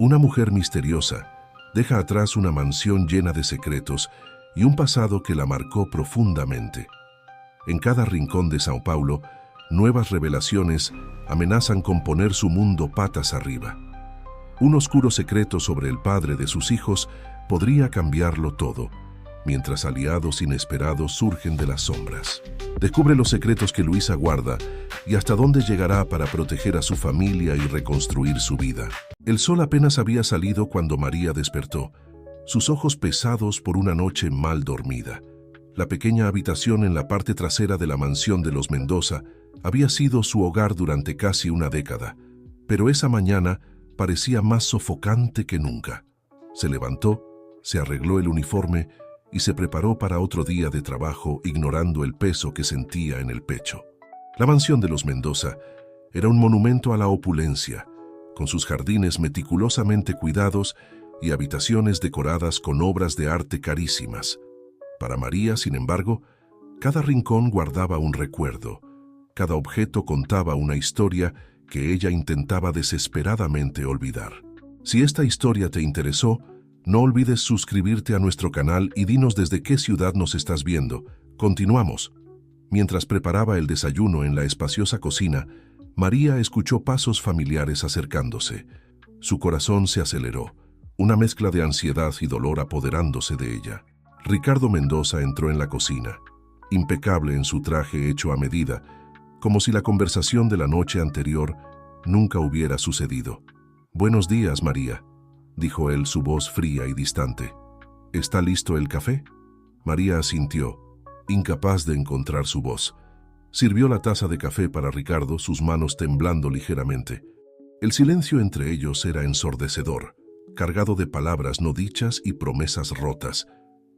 Una mujer misteriosa deja atrás una mansión llena de secretos y un pasado que la marcó profundamente. En cada rincón de São Paulo, nuevas revelaciones amenazan con poner su mundo patas arriba. Un oscuro secreto sobre el padre de sus hijos podría cambiarlo todo, mientras aliados inesperados surgen de las sombras. Descubre los secretos que Luisa guarda y hasta dónde llegará para proteger a su familia y reconstruir su vida. El sol apenas había salido cuando María despertó, sus ojos pesados por una noche mal dormida. La pequeña habitación en la parte trasera de la mansión de los Mendoza había sido su hogar durante casi una década, pero esa mañana parecía más sofocante que nunca. Se levantó, se arregló el uniforme y se preparó para otro día de trabajo, ignorando el peso que sentía en el pecho. La mansión de los Mendoza era un monumento a la opulencia, con sus jardines meticulosamente cuidados y habitaciones decoradas con obras de arte carísimas. Para María, sin embargo, cada rincón guardaba un recuerdo, cada objeto contaba una historia que ella intentaba desesperadamente olvidar. Si esta historia te interesó, no olvides suscribirte a nuestro canal y dinos desde qué ciudad nos estás viendo. Continuamos. Mientras preparaba el desayuno en la espaciosa cocina, María escuchó pasos familiares acercándose. Su corazón se aceleró, una mezcla de ansiedad y dolor apoderándose de ella. Ricardo Mendoza entró en la cocina, impecable en su traje hecho a medida, como si la conversación de la noche anterior nunca hubiera sucedido. «Buenos días, María», dijo él, su voz fría y distante. «¿Está listo el café?» María asintió, incapaz de encontrar su voz. Sirvió la taza de café para Ricardo, sus manos temblando ligeramente. El silencio entre ellos era ensordecedor, cargado de palabras no dichas y promesas rotas.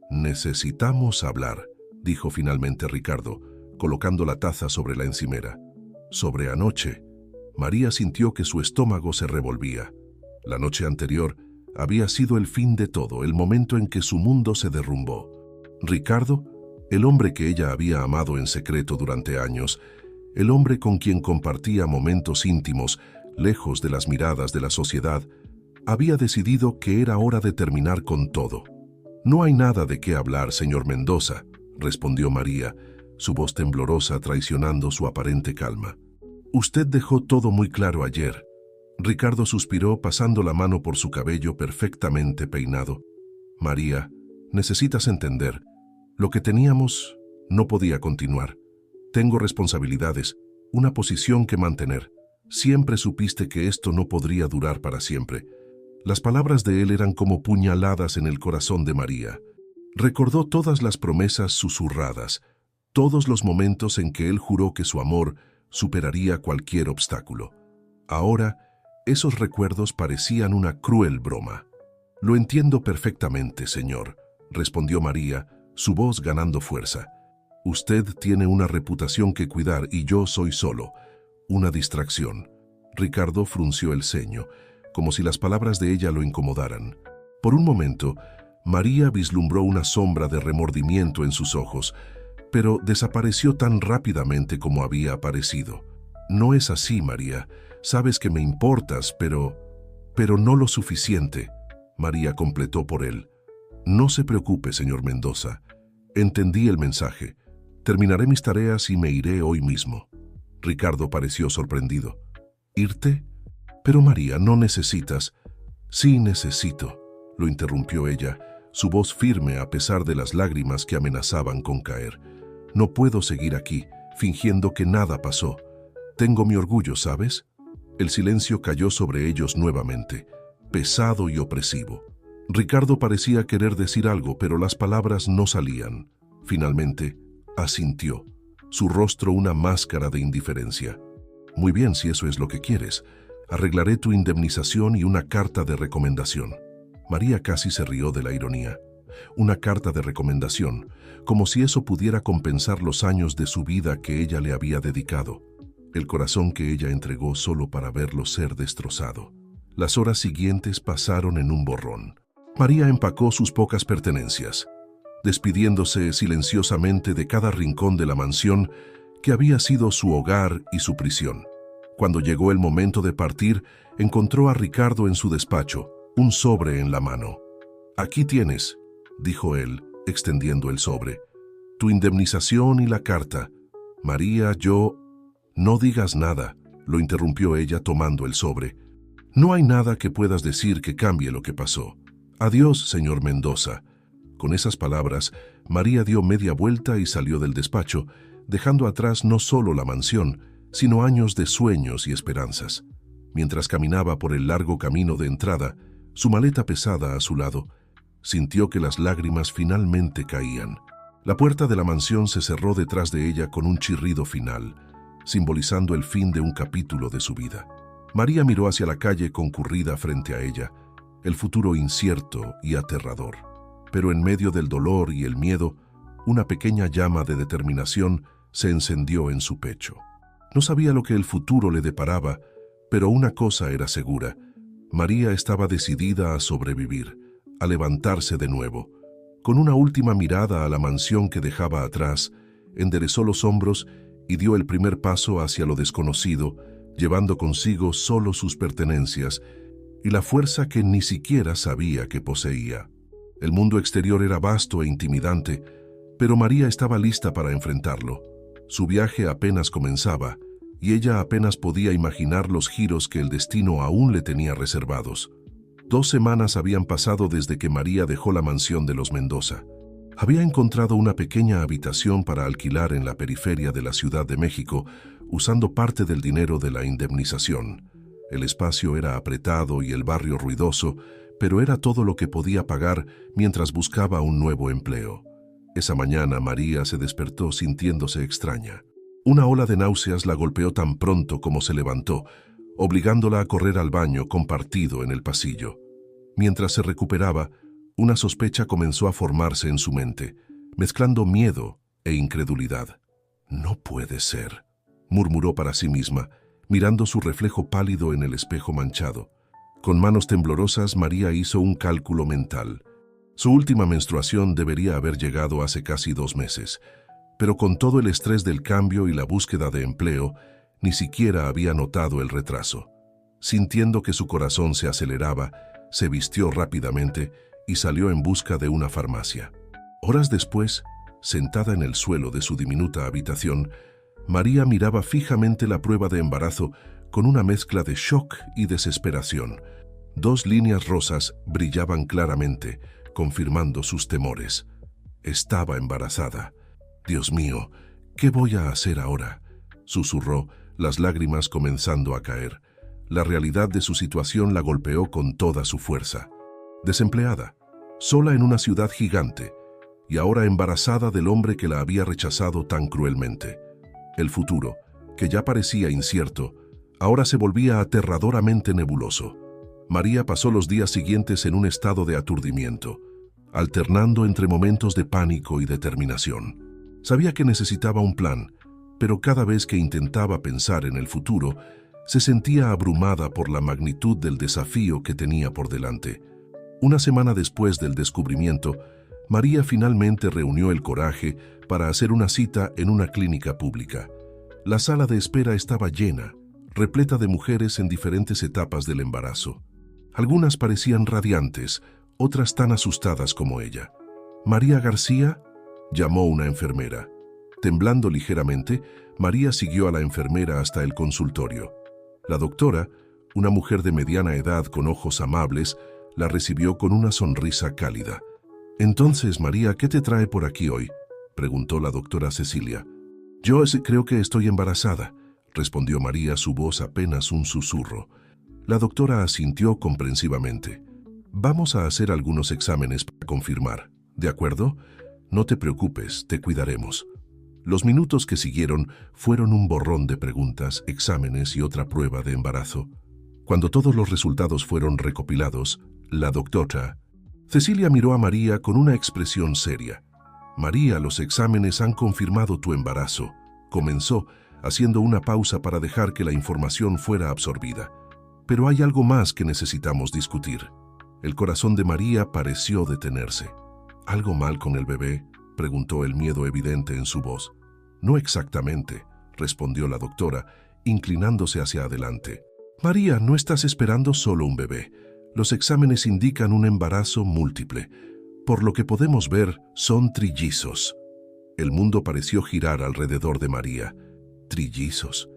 «Necesitamos hablar», dijo finalmente Ricardo, colocando la taza sobre la encimera. «Sobre anoche». María sintió que su estómago se revolvía. La noche anterior había sido el fin de todo, el momento en que su mundo se derrumbó. Ricardo, el hombre que ella había amado en secreto durante años, el hombre con quien compartía momentos íntimos, lejos de las miradas de la sociedad, había decidido que era hora de terminar con todo. «No hay nada de qué hablar, señor Mendoza», respondió María, su voz temblorosa traicionando su aparente calma. «Usted dejó todo muy claro ayer». Ricardo suspiró, pasando la mano por su cabello perfectamente peinado. «María, necesitas entender. Lo que teníamos no podía continuar. Tengo responsabilidades, una posición que mantener. Siempre supiste que esto no podría durar para siempre». Las palabras de él eran como puñaladas en el corazón de María. Recordó todas las promesas susurradas, todos los momentos en que él juró que su amor superaría cualquier obstáculo. Ahora, esos recuerdos parecían una cruel broma. «Lo entiendo perfectamente, señor», respondió María, su voz ganando fuerza. «Usted tiene una reputación que cuidar y yo soy solo una distracción». Ricardo frunció el ceño, como si las palabras de ella lo incomodaran. Por un momento, María vislumbró una sombra de remordimiento en sus ojos, pero desapareció tan rápidamente como había aparecido. «No es así, María. Sabes que me importas, pero no lo suficiente», María completó por él. «No se preocupe, señor Mendoza. Entendí el mensaje. Terminaré mis tareas y me iré hoy mismo». Ricardo pareció sorprendido. «¿Irte? Pero María, no necesitas». «Sí necesito», lo interrumpió ella, su voz firme a pesar de las lágrimas que amenazaban con caer. «No puedo seguir aquí, fingiendo que nada pasó. Tengo mi orgullo, ¿sabes?» El silencio cayó sobre ellos nuevamente, pesado y opresivo. Ricardo parecía querer decir algo, pero las palabras no salían. Finalmente, asintió, su rostro una máscara de indiferencia. «Muy bien, si eso es lo que quieres. Arreglaré tu indemnización y una carta de recomendación». María casi se rió de la ironía. Una carta de recomendación, como si eso pudiera compensar los años de su vida que ella le había dedicado, el corazón que ella entregó solo para verlo ser destrozado. Las horas siguientes pasaron en un borrón. María empacó sus pocas pertenencias, despidiéndose silenciosamente de cada rincón de la mansión que había sido su hogar y su prisión. Cuando llegó el momento de partir, encontró a Ricardo en su despacho, un sobre en la mano. «Aquí tienes», dijo él, extendiendo el sobre. «Tu indemnización y la carta. María, yo...» «No digas nada», lo interrumpió ella tomando el sobre. «No hay nada que puedas decir que cambie lo que pasó. Adiós, señor Mendoza». Con esas palabras, María dio media vuelta y salió del despacho, dejando atrás no solo la mansión, sino años de sueños y esperanzas. Mientras caminaba por el largo camino de entrada, su maleta pesada a su lado, sintió que las lágrimas finalmente caían. La puerta de la mansión se cerró detrás de ella con un chirrido final, simbolizando el fin de un capítulo de su vida. María miró hacia la calle concurrida frente a ella, el futuro incierto y aterrador. Pero en medio del dolor y el miedo, una pequeña llama de determinación se encendió en su pecho. No sabía lo que el futuro le deparaba, pero una cosa era segura: María estaba decidida a sobrevivir, a levantarse de nuevo. Con una última mirada a la mansión que dejaba atrás, enderezó los hombros y dio el primer paso hacia lo desconocido, llevando consigo solo sus pertenencias y la fuerza que ni siquiera sabía que poseía. El mundo exterior era vasto e intimidante, pero María estaba lista para enfrentarlo. Su viaje apenas comenzaba, y ella apenas podía imaginar los giros que el destino aún le tenía reservados. 2 semanas habían pasado desde que María dejó la mansión de los Mendoza. Había encontrado una pequeña habitación para alquilar en la periferia de la Ciudad de México, usando parte del dinero de la indemnización. El espacio era apretado y el barrio ruidoso, pero era todo lo que podía pagar mientras buscaba un nuevo empleo. Esa mañana María se despertó sintiéndose extraña. Una ola de náuseas la golpeó tan pronto como se levantó, obligándola a correr al baño compartido en el pasillo. Mientras se recuperaba, una sospecha comenzó a formarse en su mente, mezclando miedo e incredulidad. «No puede ser», murmuró para sí misma, mirando su reflejo pálido en el espejo manchado. Con manos temblorosas, María hizo un cálculo mental. Su última menstruación debería haber llegado hace casi 2 meses, pero con todo el estrés del cambio y la búsqueda de empleo, ni siquiera había notado el retraso. Sintiendo que su corazón se aceleraba, se vistió rápidamente y salió en busca de una farmacia. Horas después, sentada en el suelo de su diminuta habitación, María miraba fijamente la prueba de embarazo con una mezcla de shock y desesperación. 2 líneas rosas brillaban claramente, confirmando sus temores. Estaba embarazada. «Dios mío, ¿qué voy a hacer ahora?», susurró, las lágrimas comenzando a caer. La realidad de su situación la golpeó con toda su fuerza. Desempleada, sola en una ciudad gigante, y ahora embarazada del hombre que la había rechazado tan cruelmente. El futuro, que ya parecía incierto, ahora se volvía aterradoramente nebuloso. María pasó los días siguientes en un estado de aturdimiento, alternando entre momentos de pánico y determinación. Sabía que necesitaba un plan, pero cada vez que intentaba pensar en el futuro, se sentía abrumada por la magnitud del desafío que tenía por delante. Una semana después del descubrimiento, María finalmente reunió el coraje para hacer una cita en una clínica pública. La sala de espera estaba llena, repleta de mujeres en diferentes etapas del embarazo. Algunas parecían radiantes, otras tan asustadas como ella. «¿María García?», llamó una enfermera. Temblando ligeramente, María siguió a la enfermera hasta el consultorio. La doctora, una mujer de mediana edad con ojos amables, la recibió con una sonrisa cálida. «Entonces, María, ¿qué te trae por aquí hoy?», preguntó la doctora Cecilia. «Yo creo que estoy embarazada», respondió María, su voz apenas un susurro. La doctora asintió comprensivamente. «Vamos a hacer algunos exámenes para confirmar, ¿de acuerdo? No te preocupes, te cuidaremos». Los minutos que siguieron fueron un borrón de preguntas, exámenes y otra prueba de embarazo. Cuando todos los resultados fueron recopilados, la doctora Cecilia miró a María con una expresión seria. «María, los exámenes han confirmado tu embarazo», comenzó, haciendo una pausa para dejar que la información fuera absorbida. «Pero hay algo más que necesitamos discutir». El corazón de María pareció detenerse. «¿Algo mal con el bebé?», preguntó, el miedo evidente en su voz. «No exactamente», respondió la doctora, inclinándose hacia adelante. María, no estás esperando solo un bebé. Los exámenes indican un embarazo múltiple. Por lo que podemos ver, son trillizos. El mundo pareció girar alrededor de María. Trillizos.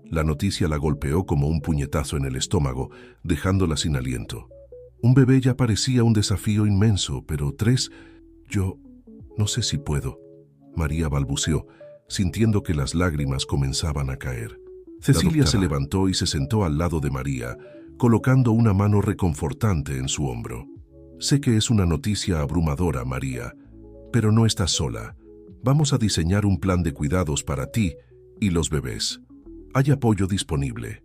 La noticia la golpeó como un puñetazo en el estómago, dejándola sin aliento. Un bebé ya parecía un desafío inmenso, pero 3, yo no sé si puedo. María balbuceó, sintiendo que las lágrimas comenzaban a caer. Cecilia se levantó y se sentó al lado de María, colocando una mano reconfortante en su hombro. Sé que es una noticia abrumadora, María, pero no estás sola. Vamos a diseñar un plan de cuidados para ti y los bebés. Hay apoyo disponible.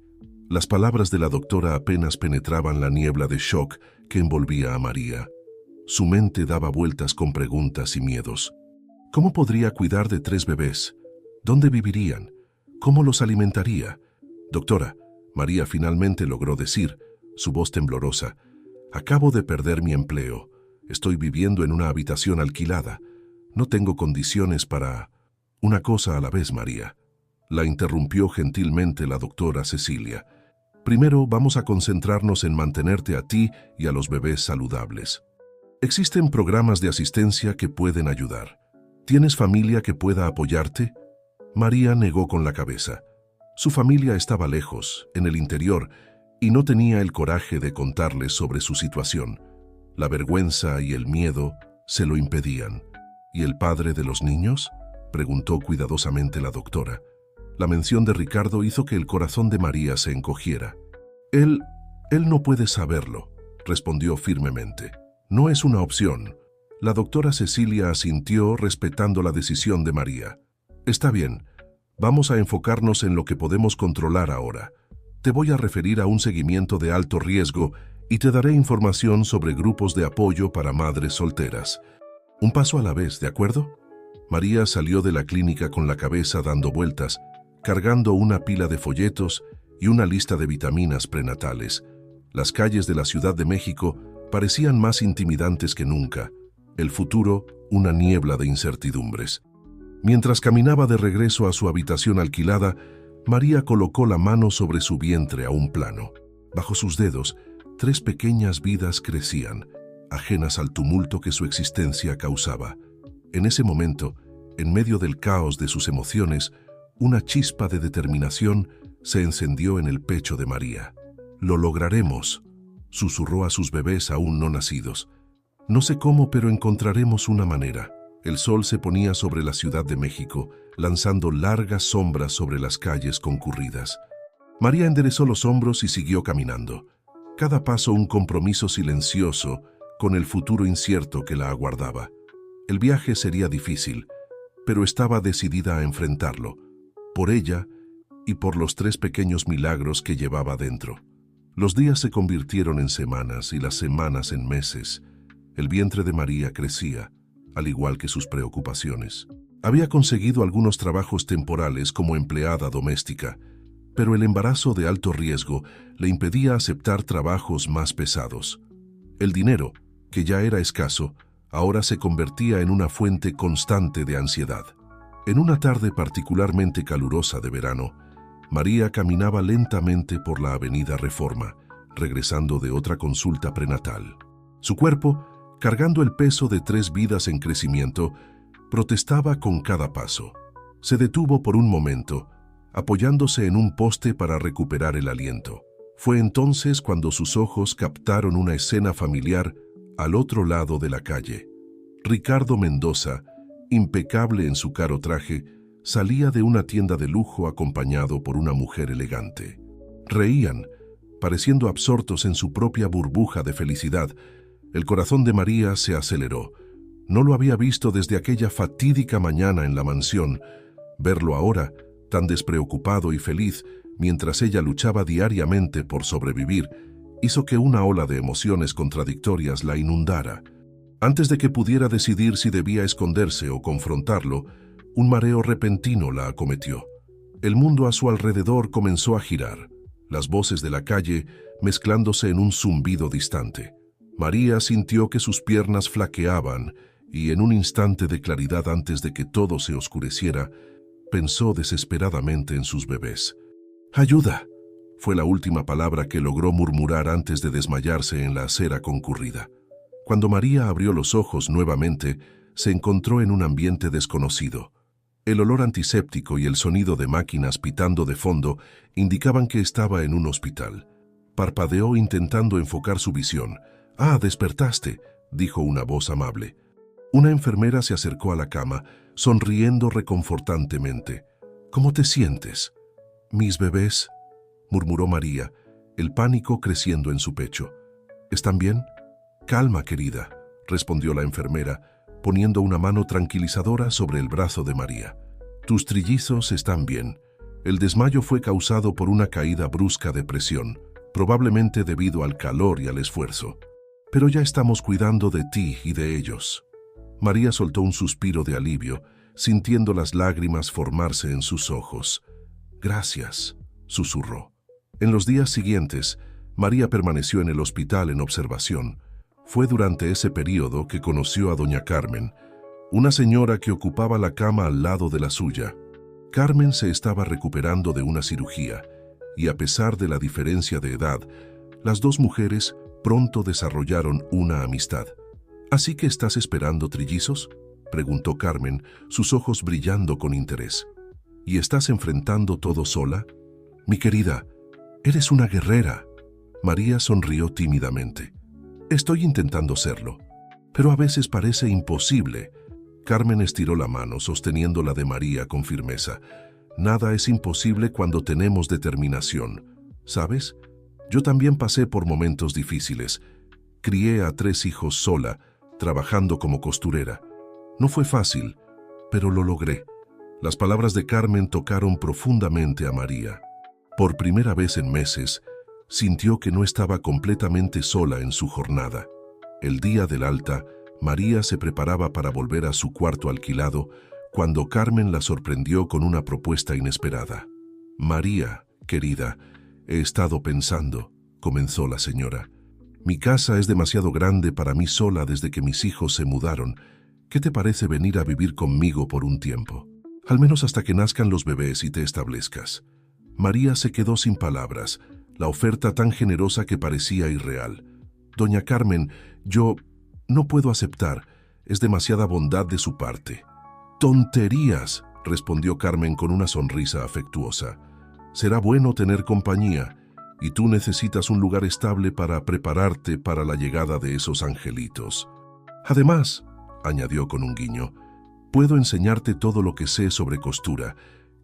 Las palabras de la doctora apenas penetraban la niebla de shock que envolvía a María. Su mente daba vueltas con preguntas y miedos. ¿Cómo podría cuidar de 3 bebés? ¿Dónde vivirían? ¿Cómo los alimentaría? Doctora, María finalmente logró decir, su voz temblorosa, acabo de perder mi empleo. Estoy viviendo en una habitación alquilada. No tengo condiciones para... Una cosa a la vez, María. La interrumpió gentilmente la doctora Cecilia. Primero vamos a concentrarnos en mantenerte a ti y a los bebés saludables. Existen programas de asistencia que pueden ayudar. ¿Tienes familia que pueda apoyarte? María negó con la cabeza. Su familia estaba lejos, en el interior, y no tenía el coraje de contarles sobre su situación. La vergüenza y el miedo se lo impedían. ¿Y el padre de los niños?, preguntó cuidadosamente la doctora. La mención de Ricardo hizo que el corazón de María se encogiera. Él no puede saberlo, respondió firmemente. No es una opción. La doctora Cecilia asintió respetando la decisión de María. Está bien, vamos a enfocarnos en lo que podemos controlar ahora. Te voy a referir a un seguimiento de alto riesgo y te daré información sobre grupos de apoyo para madres solteras. Un paso a la vez, ¿de acuerdo? María salió de la clínica con la cabeza dando vueltas, cargando una pila de folletos y una lista de vitaminas prenatales. Las calles de la Ciudad de México parecían más intimidantes que nunca. El futuro, una niebla de incertidumbres. Mientras caminaba de regreso a su habitación alquilada, María colocó la mano sobre su vientre a un plano. Bajo sus dedos, 3 pequeñas vidas crecían, ajenas al tumulto que su existencia causaba. En ese momento, en medio del caos de sus emociones, una chispa de determinación se encendió en el pecho de María. «Lo lograremos», susurró a sus bebés aún no nacidos. «No sé cómo, pero encontraremos una manera». El sol se ponía sobre la Ciudad de México, lanzando largas sombras sobre las calles concurridas. María enderezó los hombros y siguió caminando. Cada paso un compromiso silencioso con el futuro incierto que la aguardaba. El viaje sería difícil, pero estaba decidida a enfrentarlo, por ella y por los 3 pequeños milagros que llevaba dentro. Los días se convirtieron en semanas y las semanas en meses. El vientre de María crecía, al igual que sus preocupaciones. Había conseguido algunos trabajos temporales como empleada doméstica, pero el embarazo de alto riesgo le impedía aceptar trabajos más pesados. El dinero, que ya era escaso, ahora se convertía en una fuente constante de ansiedad. En una tarde particularmente calurosa de verano, María caminaba lentamente por la avenida Reforma, regresando de otra consulta prenatal. Su cuerpo, cargando el peso de 3 vidas en crecimiento, protestaba con cada paso. Se detuvo por un momento, apoyándose en un poste para recuperar el aliento. Fue entonces cuando sus ojos captaron una escena familiar al otro lado de la calle. Ricardo Mendoza, impecable en su caro traje, salía de una tienda de lujo acompañado por una mujer elegante. Reían, pareciendo absortos en su propia burbuja de felicidad. El corazón de María se aceleró. No lo había visto desde aquella fatídica mañana en la mansión. Verlo ahora, tan despreocupado y feliz, mientras ella luchaba diariamente por sobrevivir, hizo que una ola de emociones contradictorias la inundara. Antes de que pudiera decidir si debía esconderse o confrontarlo, un mareo repentino la acometió. El mundo a su alrededor comenzó a girar, las voces de la calle mezclándose en un zumbido distante. María sintió que sus piernas flaqueaban y en un instante de claridad antes de que todo se oscureciera, pensó desesperadamente en sus bebés. ¡Ayuda! Fue la última palabra que logró murmurar antes de desmayarse en la acera concurrida. Cuando María abrió los ojos nuevamente, se encontró en un ambiente desconocido. El olor antiséptico y el sonido de máquinas pitando de fondo indicaban que estaba en un hospital. Parpadeó intentando enfocar su visión. «Ah, despertaste», dijo una voz amable. Una enfermera se acercó a la cama, sonriendo reconfortantemente. «¿Cómo te sientes?» «Mis bebés», murmuró María, el pánico creciendo en su pecho. «¿Están bien?» «Calma, querida», respondió la enfermera, poniendo una mano tranquilizadora sobre el brazo de María. «Tus trillizos están bien. El desmayo fue causado por una caída brusca de presión, probablemente debido al calor y al esfuerzo. Pero ya estamos cuidando de ti y de ellos». María soltó un suspiro de alivio, sintiendo las lágrimas formarse en sus ojos. «Gracias», susurró. En los días siguientes, María permaneció en el hospital en observación. Fue durante ese período que conoció a doña Carmen, una señora que ocupaba la cama al lado de la suya. Carmen se estaba recuperando de una cirugía, y a pesar de la diferencia de edad, las dos mujeres pronto desarrollaron una amistad. «¿Así que estás esperando trillizos?», preguntó Carmen, sus ojos brillando con interés. «¿Y estás enfrentando todo sola?». «Mi querida, eres una guerrera». María sonrió tímidamente. «Estoy intentando serlo, pero a veces parece imposible». Carmen estiró la mano, sosteniendo la de María con firmeza. «Nada es imposible cuando tenemos determinación. ¿Sabes? Yo también pasé por momentos difíciles. Crié a 3 hijos sola, trabajando como costurera. No fue fácil, pero lo logré». Las palabras de Carmen tocaron profundamente a María. Por primera vez en meses, sintió que no estaba completamente sola en su jornada. El día del alta, María se preparaba para volver a su cuarto alquilado cuando Carmen la sorprendió con una propuesta inesperada. «María, querida, he estado pensando», comenzó la señora. «Mi casa es demasiado grande para mí sola desde que mis hijos se mudaron. ¿Qué te parece venir a vivir conmigo por un tiempo? Al menos hasta que nazcan los bebés y te establezcas». María se quedó sin palabras, la oferta tan generosa que parecía irreal. «Doña Carmen, yo no puedo aceptar. Es demasiada bondad de su parte». «¡Tonterías!», respondió Carmen con una sonrisa afectuosa. «Será bueno tener compañía, y tú necesitas un lugar estable para prepararte para la llegada de esos angelitos. Además», añadió con un guiño, «puedo enseñarte todo lo que sé sobre costura.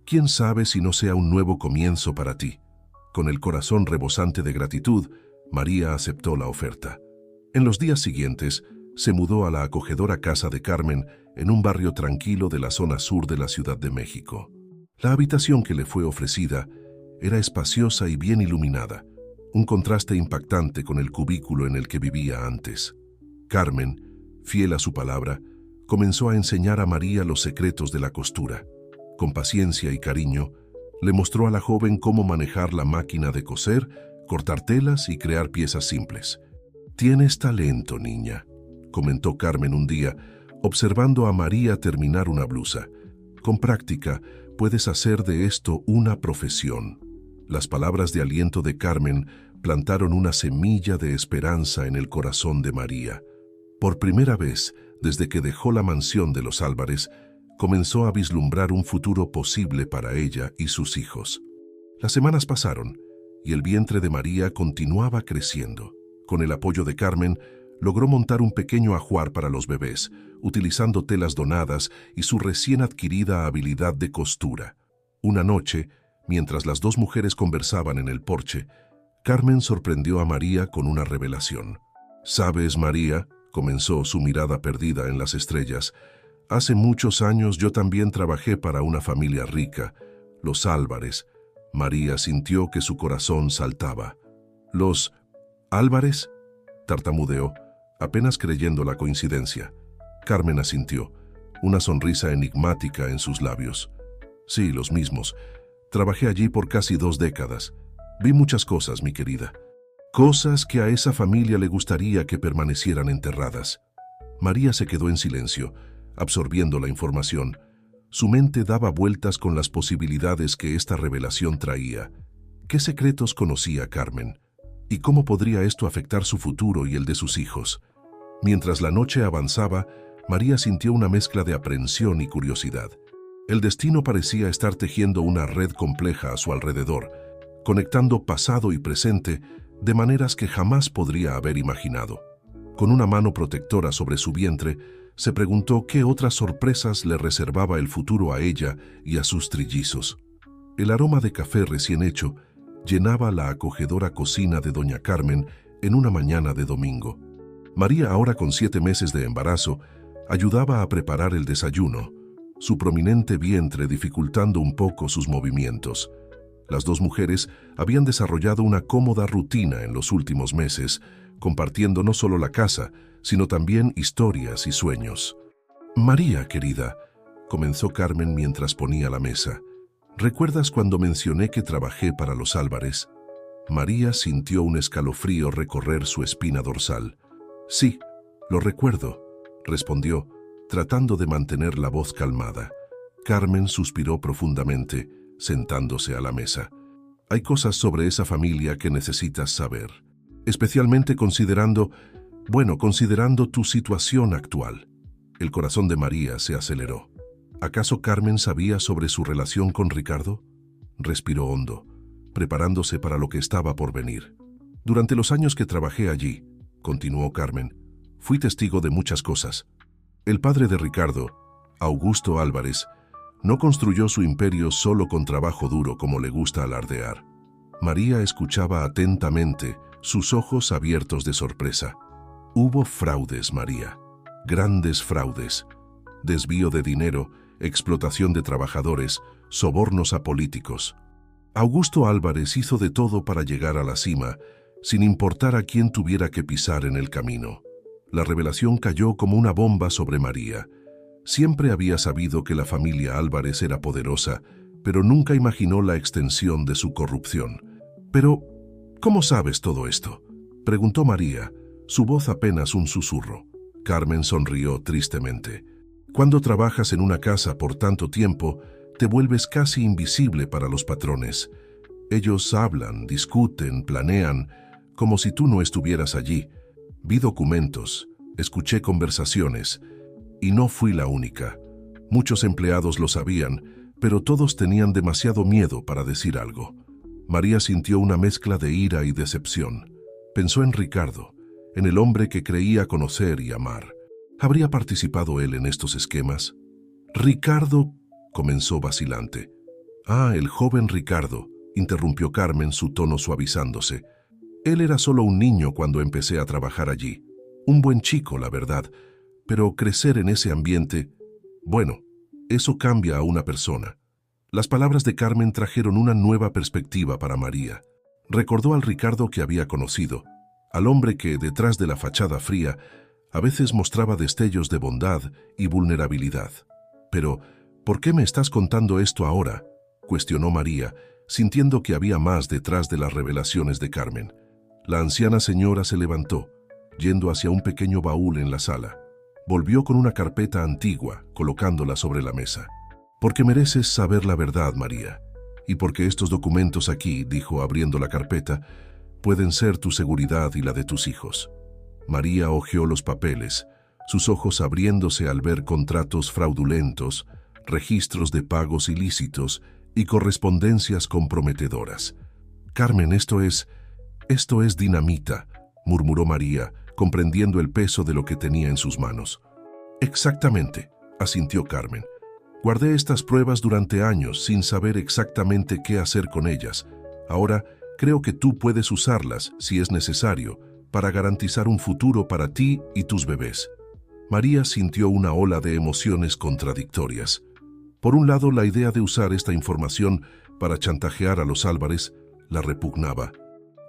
¿Quién sabe si no sea un nuevo comienzo para ti?». Con el corazón rebosante de gratitud, María aceptó la oferta. En los días siguientes, se mudó a la acogedora casa de Carmen en un barrio tranquilo de la zona sur de la Ciudad de México. La habitación que le fue ofrecida era espaciosa y bien iluminada, un contraste impactante con el cubículo en el que vivía antes. Carmen, fiel a su palabra, comenzó a enseñar a María los secretos de la costura. Con paciencia y cariño, le mostró a la joven cómo manejar la máquina de coser, cortar telas y crear piezas simples. «Tienes talento, niña», comentó Carmen un día, observando a María terminar una blusa. «Con práctica, puedes hacer de esto una profesión». Las palabras de aliento de Carmen plantaron una semilla de esperanza en el corazón de María. Por primera vez, desde que dejó la mansión de los Álvarez, comenzó a vislumbrar un futuro posible para ella y sus hijos. Las semanas pasaron, y el vientre de María continuaba creciendo. Con el apoyo de Carmen, logró montar un pequeño ajuar para los bebés, utilizando telas donadas y su recién adquirida habilidad de costura. Una noche, mientras las dos mujeres conversaban en el porche, Carmen sorprendió a María con una revelación. «¿Sabes, María?», comenzó, su mirada perdida en las estrellas, «hace muchos años yo también trabajé para una familia rica, los Álvarez». María sintió que su corazón saltaba. «¿Los Álvarez?», tartamudeó, apenas creyendo la coincidencia. Carmen asintió, una sonrisa enigmática en sus labios. «Sí, los mismos. Trabajé allí por casi 2 décadas. Vi muchas cosas, mi querida. Cosas que a esa familia le gustaría que permanecieran enterradas». María se quedó en silencio, absorbiendo la información. Su mente daba vueltas con las posibilidades que esta revelación traía. ¿Qué secretos conocía Carmen? ¿Y cómo podría esto afectar su futuro y el de sus hijos? Mientras la noche avanzaba, María sintió una mezcla de aprensión y curiosidad. El destino parecía estar tejiendo una red compleja a su alrededor, conectando pasado y presente de maneras que jamás podría haber imaginado. Con una mano protectora sobre su vientre, se preguntó qué otras sorpresas le reservaba el futuro a ella y a sus trillizos. El aroma de café recién hecho llenaba la acogedora cocina de doña Carmen en una mañana de domingo. María, ahora con 7 meses de embarazo, ayudaba a preparar el desayuno, su prominente vientre dificultando un poco sus movimientos. Las dos mujeres habían desarrollado una cómoda rutina en los últimos meses, compartiendo no solo la casa, sino también historias y sueños. «María, querida», comenzó Carmen mientras ponía la mesa, «¿recuerdas cuando mencioné que trabajé para los Álvarez?» María sintió un escalofrío recorrer su espina dorsal. «Sí, lo recuerdo», respondió, tratando de mantener la voz calmada. Carmen suspiró profundamente, sentándose a la mesa. «Hay cosas sobre esa familia que necesitas saber, especialmente considerando tu situación actual». El corazón de María se aceleró. ¿Acaso Carmen sabía sobre su relación con Ricardo? Respiró hondo, preparándose para lo que estaba por venir. «Durante los años que trabajé allí», continuó Carmen, «fui testigo de muchas cosas. El padre de Ricardo, Augusto Álvarez, no construyó su imperio solo con trabajo duro como le gusta alardear». María escuchaba atentamente, sus ojos abiertos de sorpresa. «Hubo fraudes, María, grandes fraudes. Desvío de dinero, explotación de trabajadores, sobornos a políticos. Augusto Álvarez hizo de todo para llegar a la cima, sin importar a quién tuviera que pisar en el camino». La revelación cayó como una bomba sobre María. Siempre había sabido que la familia Álvarez era poderosa, pero nunca imaginó la extensión de su corrupción. «Pero, ¿cómo sabes todo esto?», preguntó María, su voz apenas un susurro. Carmen sonrió tristemente. «Cuando trabajas en una casa por tanto tiempo, te vuelves casi invisible para los patrones. Ellos hablan, discuten, planean, como si tú no estuvieras allí. Vi documentos, escuché conversaciones, y no fui la única. Muchos empleados lo sabían, pero todos tenían demasiado miedo para decir algo». María sintió una mezcla de ira y decepción. Pensó en Ricardo, en el hombre que creía conocer y amar. ¿Habría participado él en estos esquemas? «Ricardo», comenzó vacilante. «Ah, el joven Ricardo», interrumpió Carmen, su tono suavizándose. «Él era solo un niño cuando empecé a trabajar allí. Un buen chico, la verdad, pero crecer en ese ambiente, bueno, eso cambia a una persona». Las palabras de Carmen trajeron una nueva perspectiva para María. Recordó al Ricardo que había conocido, al hombre que, detrás de la fachada fría, a veces mostraba destellos de bondad y vulnerabilidad. «Pero, ¿por qué me estás contando esto ahora?», cuestionó María, sintiendo que había más detrás de las revelaciones de Carmen. La anciana señora se levantó, yendo hacia un pequeño baúl en la sala. Volvió con una carpeta antigua, colocándola sobre la mesa. «Porque mereces saber la verdad, María, y porque estos documentos aquí», dijo abriendo la carpeta, «pueden ser tu seguridad y la de tus hijos». María hojeó los papeles, sus ojos abriéndose al ver contratos fraudulentos, registros de pagos ilícitos y correspondencias comprometedoras. «Carmen, esto es dinamita», murmuró María, comprendiendo el peso de lo que tenía en sus manos. «Exactamente», asintió Carmen. «Guardé estas pruebas durante años sin saber exactamente qué hacer con ellas. Ahora creo que tú puedes usarlas, si es necesario, para garantizar un futuro para ti y tus bebés». María sintió una ola de emociones contradictorias. Por un lado, la idea de usar esta información para chantajear a los Álvarez la repugnaba.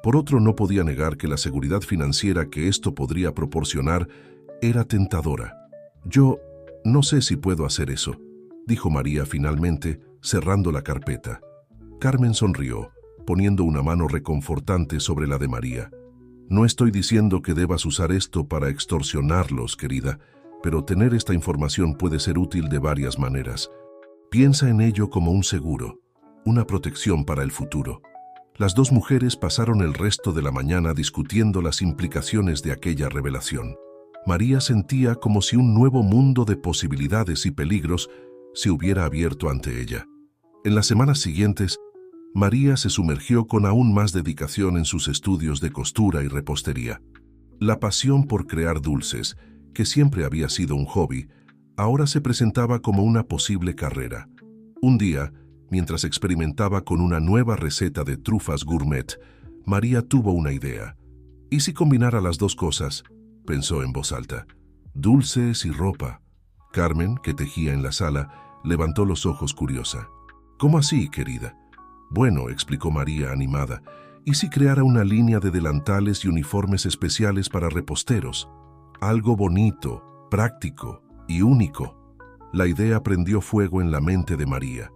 Por otro, no podía negar que la seguridad financiera que esto podría proporcionar era tentadora. «Yo no sé si puedo hacer eso», dijo María finalmente, cerrando la carpeta. Carmen sonrió, poniendo una mano reconfortante sobre la de María. «No estoy diciendo que debas usar esto para extorsionarlos, querida, pero tener esta información puede ser útil de varias maneras. Piensa en ello como un seguro, una protección para el futuro». Las dos mujeres pasaron el resto de la mañana discutiendo las implicaciones de aquella revelación. María sentía como si un nuevo mundo de posibilidades y peligros se hubiera abierto ante ella. En las semanas siguientes, María se sumergió con aún más dedicación en sus estudios de costura y repostería. La pasión por crear dulces, que siempre había sido un hobby, ahora se presentaba como una posible carrera. Un día, mientras experimentaba con una nueva receta de trufas gourmet, María tuvo una idea. ¿Y si combinara las dos cosas?, pensó en voz alta. Dulces y ropa. Carmen, que tejía en la sala, levantó los ojos curiosa. ¿Cómo así, querida? Bueno, explicó María animada, ¿y si creara una línea de delantales y uniformes especiales para reposteros? Algo bonito, práctico y único. La idea prendió fuego en la mente de María.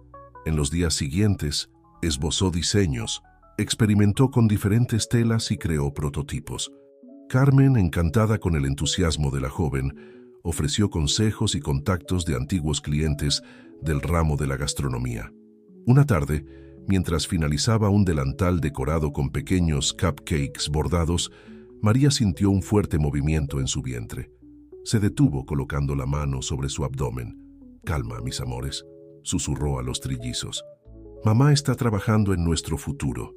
En los días siguientes, esbozó diseños, experimentó con diferentes telas y creó prototipos. Carmen, encantada con el entusiasmo de la joven, ofreció consejos y contactos de antiguos clientes del ramo de la gastronomía. Una tarde, mientras finalizaba un delantal decorado con pequeños cupcakes bordados, María sintió un fuerte movimiento en su vientre. Se detuvo colocando la mano sobre su abdomen. «Calma, mis amores», susurró a los trillizos. «Mamá está trabajando en nuestro futuro».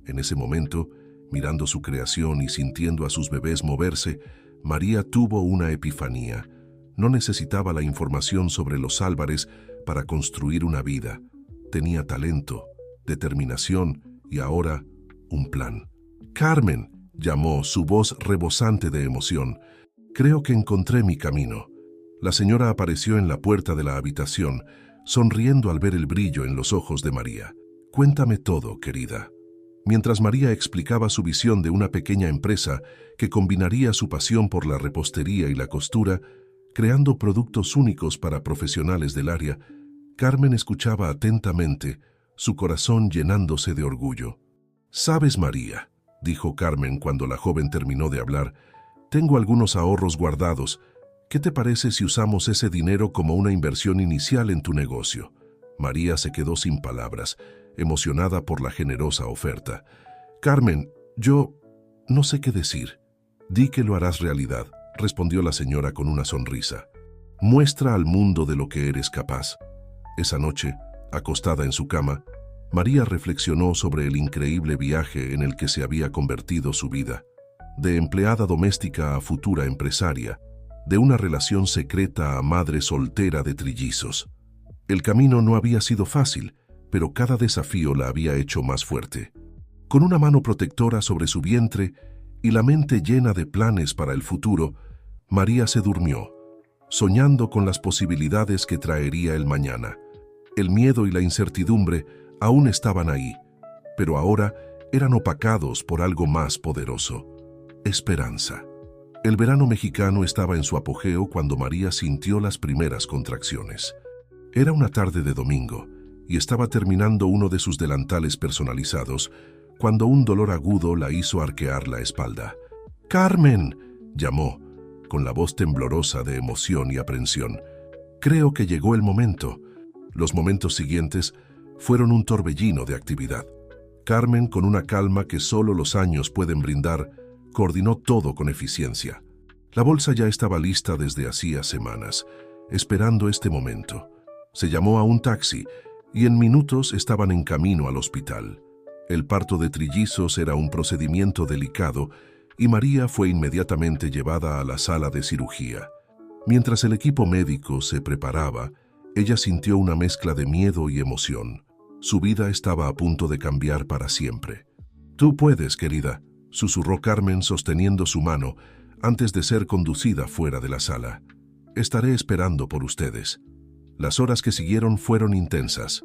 En ese momento, mirando su creación y sintiendo a sus bebés moverse, María tuvo una epifanía. No necesitaba la información sobre los Álvarez para construir una vida. Tenía talento, determinación y ahora un plan. «Carmen», llamó, su voz rebosante de emoción. «Creo que encontré mi camino». La señora apareció en la puerta de la habitación, sonriendo al ver el brillo en los ojos de María. «Cuéntame todo, querida». Mientras María explicaba su visión de una pequeña empresa que combinaría su pasión por la repostería y la costura, creando productos únicos para profesionales del área, Carmen escuchaba atentamente, su corazón llenándose de orgullo. «Sabes, María», dijo Carmen cuando la joven terminó de hablar, «tengo algunos ahorros guardados. ¿Qué te parece si usamos ese dinero como una inversión inicial en tu negocio?» María se quedó sin palabras, emocionada por la generosa oferta. «Carmen, yo no sé qué decir». «Di que lo harás realidad», respondió la señora con una sonrisa. «Muestra al mundo de lo que eres capaz». Esa noche, acostada en su cama, María reflexionó sobre el increíble viaje en el que se había convertido su vida. De empleada doméstica a futura empresaria, de una relación secreta a madre soltera de trillizos. El camino no había sido fácil, pero cada desafío la había hecho más fuerte. Con una mano protectora sobre su vientre y la mente llena de planes para el futuro, María se durmió, soñando con las posibilidades que traería el mañana. El miedo y la incertidumbre aún estaban ahí, pero ahora eran opacados por algo más poderoso: esperanza. El verano mexicano estaba en su apogeo cuando María sintió las primeras contracciones. Era una tarde de domingo y estaba terminando uno de sus delantales personalizados cuando un dolor agudo la hizo arquear la espalda. «¡Carmen!», llamó, con la voz temblorosa de emoción y aprensión. «Creo que llegó el momento». Los momentos siguientes fueron un torbellino de actividad. Carmen, con una calma que solo los años pueden brindar, coordinó todo con eficiencia. La bolsa ya estaba lista desde hacía semanas, esperando este momento. Se llamó a un taxi y en minutos estaban en camino al hospital. El parto de trillizos era un procedimiento delicado y María fue inmediatamente llevada a la sala de cirugía. Mientras el equipo médico se preparaba, ella sintió una mezcla de miedo y emoción. Su vida estaba a punto de cambiar para siempre. «Tú puedes, querida», susurró Carmen sosteniendo su mano antes de ser conducida fuera de la sala. «Estaré esperando por ustedes». Las horas que siguieron fueron intensas.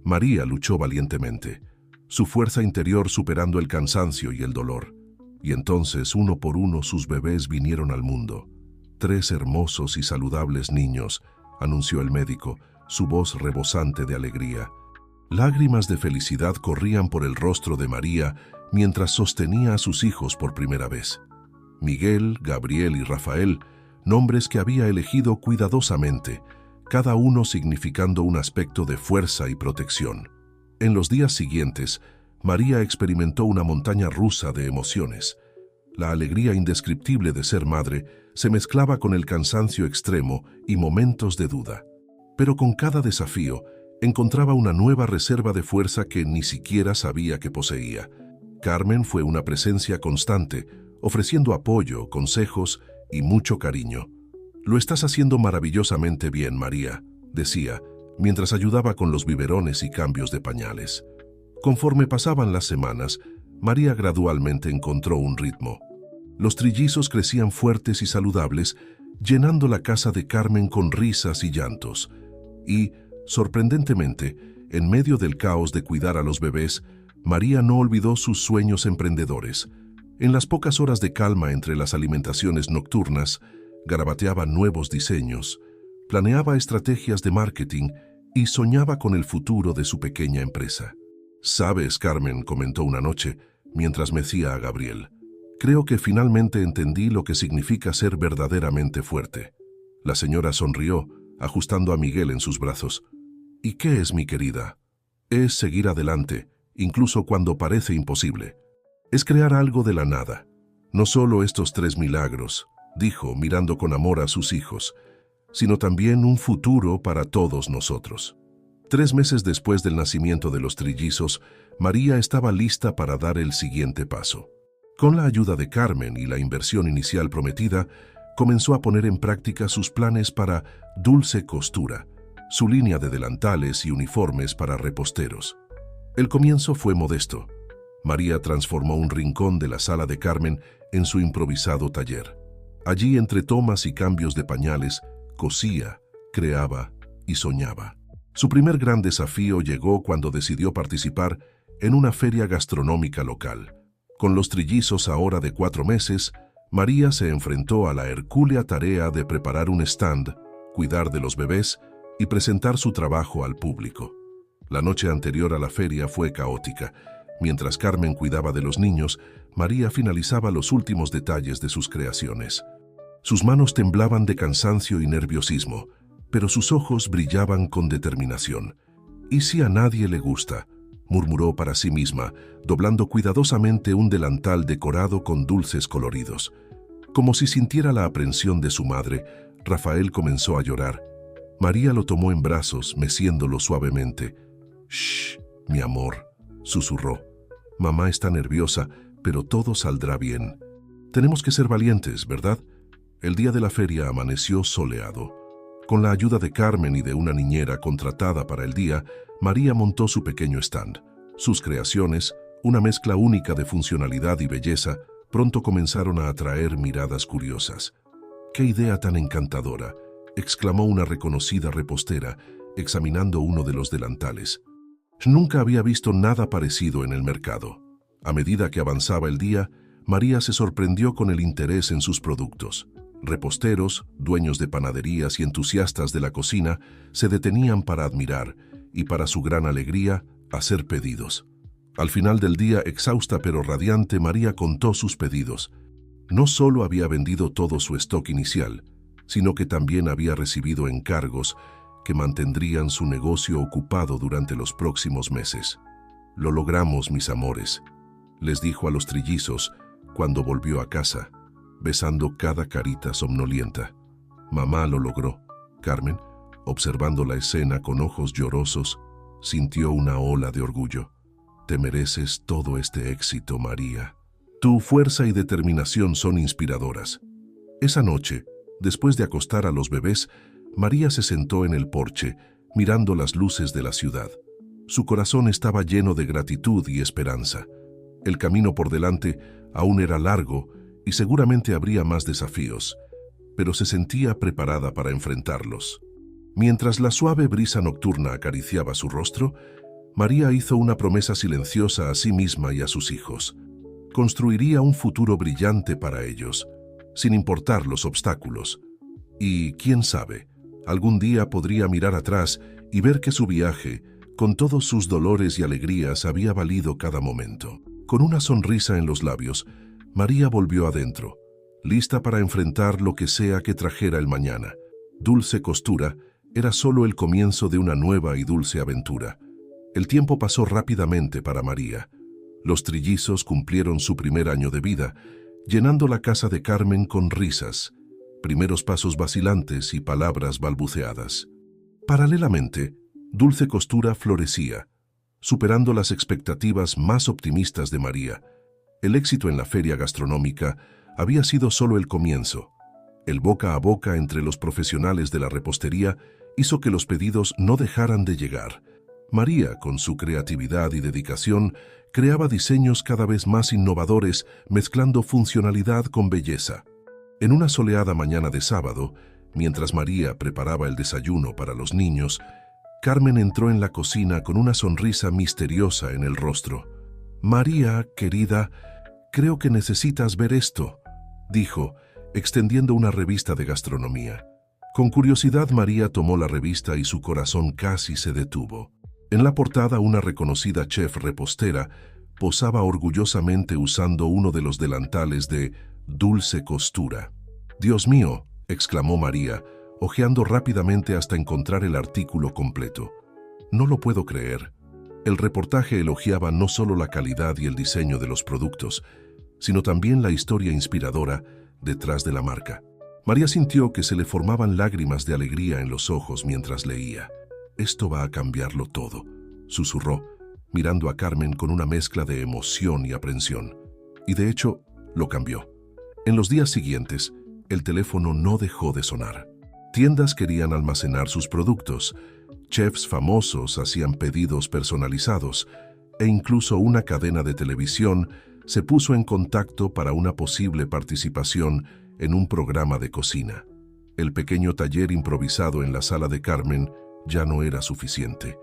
María luchó valientemente, su fuerza interior superando el cansancio y el dolor. Y entonces, uno por uno, sus bebés vinieron al mundo. 3 hermosos y saludables niños, anunció el médico, su voz rebosante de alegría. Lágrimas de felicidad corrían por el rostro de María mientras sostenía a sus hijos por primera vez. Miguel, Gabriel y Rafael, nombres que había elegido cuidadosamente, cada uno significando un aspecto de fuerza y protección. En los días siguientes, María experimentó una montaña rusa de emociones. La alegría indescriptible de ser madre se mezclaba con el cansancio extremo y momentos de duda. Pero con cada desafío, encontraba una nueva reserva de fuerza que ni siquiera sabía que poseía. Carmen fue una presencia constante, ofreciendo apoyo, consejos y mucho cariño. «Lo estás haciendo maravillosamente bien, María», decía, mientras ayudaba con los biberones y cambios de pañales. Conforme pasaban las semanas, María gradualmente encontró un ritmo. Los trillizos crecían fuertes y saludables, llenando la casa de Carmen con risas y llantos. Y, sorprendentemente, en medio del caos de cuidar a los bebés, María no olvidó sus sueños emprendedores. En las pocas horas de calma entre las alimentaciones nocturnas, garabateaba nuevos diseños, planeaba estrategias de marketing y soñaba con el futuro de su pequeña empresa. «Sabes, Carmen», comentó una noche, mientras mecía a Gabriel, «creo que finalmente entendí lo que significa ser verdaderamente fuerte». La señora sonrió, ajustando a Miguel en sus brazos. «¿Y qué es, mi querida?» «Es seguir adelante, incluso cuando parece imposible. Es crear algo de la nada. No solo estos 3 milagros», dijo, mirando con amor a sus hijos, «sino también un futuro para todos nosotros». 3 meses después del nacimiento de los trillizos, María estaba lista para dar el siguiente paso. Con la ayuda de Carmen y la inversión inicial prometida, comenzó a poner en práctica sus planes para Dulce Costura, su línea de delantales y uniformes para reposteros. El comienzo fue modesto. María transformó un rincón de la sala de Carmen en su improvisado taller. Allí, entre tomas y cambios de pañales, cosía, creaba y soñaba. Su primer gran desafío llegó cuando decidió participar en una feria gastronómica local. Con los trillizos ahora de 4 meses, María se enfrentó a la hercúlea tarea de preparar un stand, cuidar de los bebés y presentar su trabajo al público. La noche anterior a la feria fue caótica. Mientras Carmen cuidaba de los niños, María finalizaba los últimos detalles de sus creaciones. Sus manos temblaban de cansancio y nerviosismo, pero sus ojos brillaban con determinación. «¿Y si a nadie le gusta?», murmuró para sí misma, doblando cuidadosamente un delantal decorado con dulces coloridos. Como si sintiera la aprensión de su madre, Rafael comenzó a llorar. María lo tomó en brazos, meciéndolo suavemente. «Shh, mi amor», susurró. «Mamá está nerviosa, pero todo saldrá bien. Tenemos que ser valientes, ¿verdad?». El día de la feria amaneció soleado. Con la ayuda de Carmen y de una niñera contratada para el día, María montó su pequeño stand. Sus creaciones, una mezcla única de funcionalidad y belleza, pronto comenzaron a atraer miradas curiosas. «¡Qué idea tan encantadora!», exclamó una reconocida repostera, examinando uno de los delantales. Nunca había visto nada parecido en el mercado. A medida que avanzaba el día, María se sorprendió con el interés en sus productos. Reposteros, dueños de panaderías y entusiastas de la cocina se detenían para admirar y, para su gran alegría, hacer pedidos. Al final del día, exhausta pero radiante, María contó sus pedidos. No solo había vendido todo su stock inicial, sino que también había recibido encargos que mantendrían su negocio ocupado durante los próximos meses. «Lo logramos, mis amores», les dijo a los trillizos cuando volvió a casa, besando cada carita somnolienta. «Mamá lo logró». Carmen, observando la escena con ojos llorosos, sintió una ola de orgullo. «Te mereces todo este éxito, María. Tu fuerza y determinación son inspiradoras». Esa noche, después de acostar a los bebés, María se sentó en el porche, mirando las luces de la ciudad. Su corazón estaba lleno de gratitud y esperanza. El camino por delante aún era largo y seguramente habría más desafíos, pero se sentía preparada para enfrentarlos. Mientras la suave brisa nocturna acariciaba su rostro, María hizo una promesa silenciosa a sí misma y a sus hijos. Construiría un futuro brillante para ellos, sin importar los obstáculos. Y, quién sabe, algún día podría mirar atrás y ver que su viaje, con todos sus dolores y alegrías, había valido cada momento. Con una sonrisa en los labios, María volvió adentro, lista para enfrentar lo que sea que trajera el mañana. Dulce Costura era solo el comienzo de una nueva y dulce aventura. El tiempo pasó rápidamente para María. Los trillizos cumplieron su primer año de vida, llenando la casa de Carmen con risas, primeros pasos vacilantes y palabras balbuceadas. Paralelamente, Dulce Costura florecía, superando las expectativas más optimistas de María. El éxito en la feria gastronómica había sido solo el comienzo. El boca a boca entre los profesionales de la repostería hizo que los pedidos no dejaran de llegar. María, con su creatividad y dedicación, creaba diseños cada vez más innovadores, mezclando funcionalidad con belleza. En una soleada mañana de sábado, mientras María preparaba el desayuno para los niños, Carmen entró en la cocina con una sonrisa misteriosa en el rostro. «María, querida, creo que necesitas ver esto», dijo, extendiendo una revista de gastronomía. Con curiosidad, María tomó la revista y su corazón casi se detuvo. En la portada, una reconocida chef repostera posaba orgullosamente usando uno de los delantales de Dulce Costura. «Dios mío», exclamó María, hojeando rápidamente hasta encontrar el artículo completo. «No lo puedo creer». El reportaje elogiaba no solo la calidad y el diseño de los productos, sino también la historia inspiradora detrás de la marca. María sintió que se le formaban lágrimas de alegría en los ojos mientras leía. «Esto va a cambiarlo todo», susurró, mirando a Carmen con una mezcla de emoción y aprensión. Y de hecho, lo cambió. En los días siguientes, el teléfono no dejó de sonar. Tiendas querían almacenar sus productos, chefs famosos hacían pedidos personalizados, e incluso una cadena de televisión se puso en contacto para una posible participación en un programa de cocina. El pequeño taller improvisado en la sala de Carmen ya no era suficiente.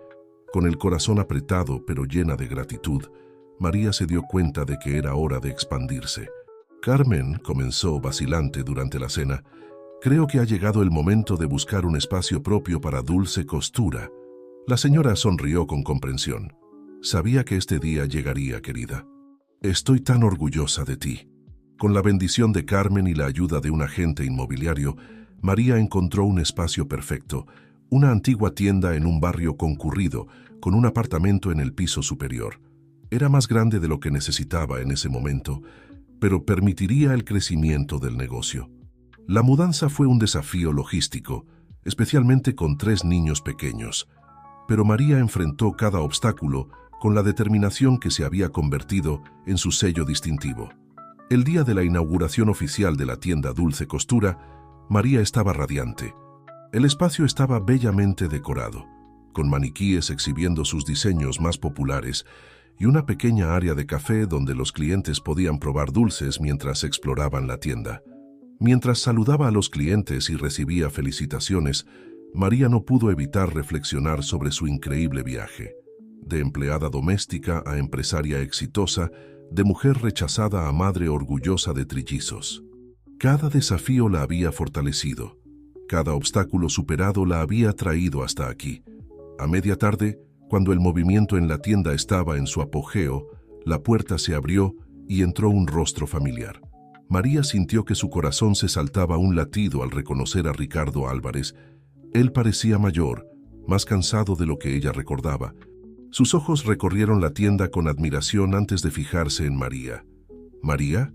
Con el corazón apretado pero llena de gratitud, María se dio cuenta de que era hora de expandirse. «Carmen», comenzó vacilante durante la cena, «creo que ha llegado el momento de buscar un espacio propio para Dulce Costura». La señora sonrió con comprensión. «Sabía que este día llegaría, querida. Estoy tan orgullosa de ti». Con la bendición de Carmen y la ayuda de un agente inmobiliario, María encontró un espacio perfecto, una antigua tienda en un barrio concurrido, con un apartamento en el piso superior. Era más grande de lo que necesitaba en ese momento, pero permitiría el crecimiento del negocio. La mudanza fue un desafío logístico, especialmente con 3 niños pequeños, pero María enfrentó cada obstáculo con la determinación que se había convertido en su sello distintivo. El día de la inauguración oficial de la tienda Dulce Costura, María estaba radiante. El espacio estaba bellamente decorado, con maniquíes exhibiendo sus diseños más populares y una pequeña área de café donde los clientes podían probar dulces mientras exploraban la tienda. Mientras saludaba a los clientes y recibía felicitaciones, María no pudo evitar reflexionar sobre su increíble viaje. De empleada doméstica a empresaria exitosa, de mujer rechazada a madre orgullosa de trillizos. Cada desafío la había fortalecido. Cada obstáculo superado la había traído hasta aquí. A media tarde, cuando el movimiento en la tienda estaba en su apogeo, la puerta se abrió y entró un rostro familiar. María sintió que su corazón se saltaba un latido al reconocer a Ricardo Álvarez. Él parecía mayor, más cansado de lo que ella recordaba. Sus ojos recorrieron la tienda con admiración antes de fijarse en María. «¿María?»,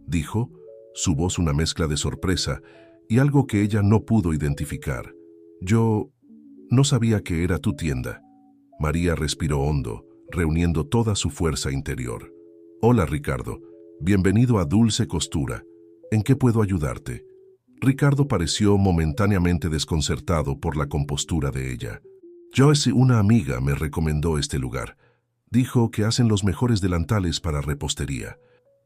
dijo, su voz una mezcla de sorpresa y algo que ella no pudo identificar. «Yo no sabía que era tu tienda». María respiró hondo, reuniendo toda su fuerza interior. «Hola, Ricardo. Bienvenido a Dulce Costura. ¿En qué puedo ayudarte?». Ricardo pareció momentáneamente desconcertado por la compostura de ella. «Joyce, una amiga, me recomendó este lugar. Dijo que hacen los mejores delantales para repostería».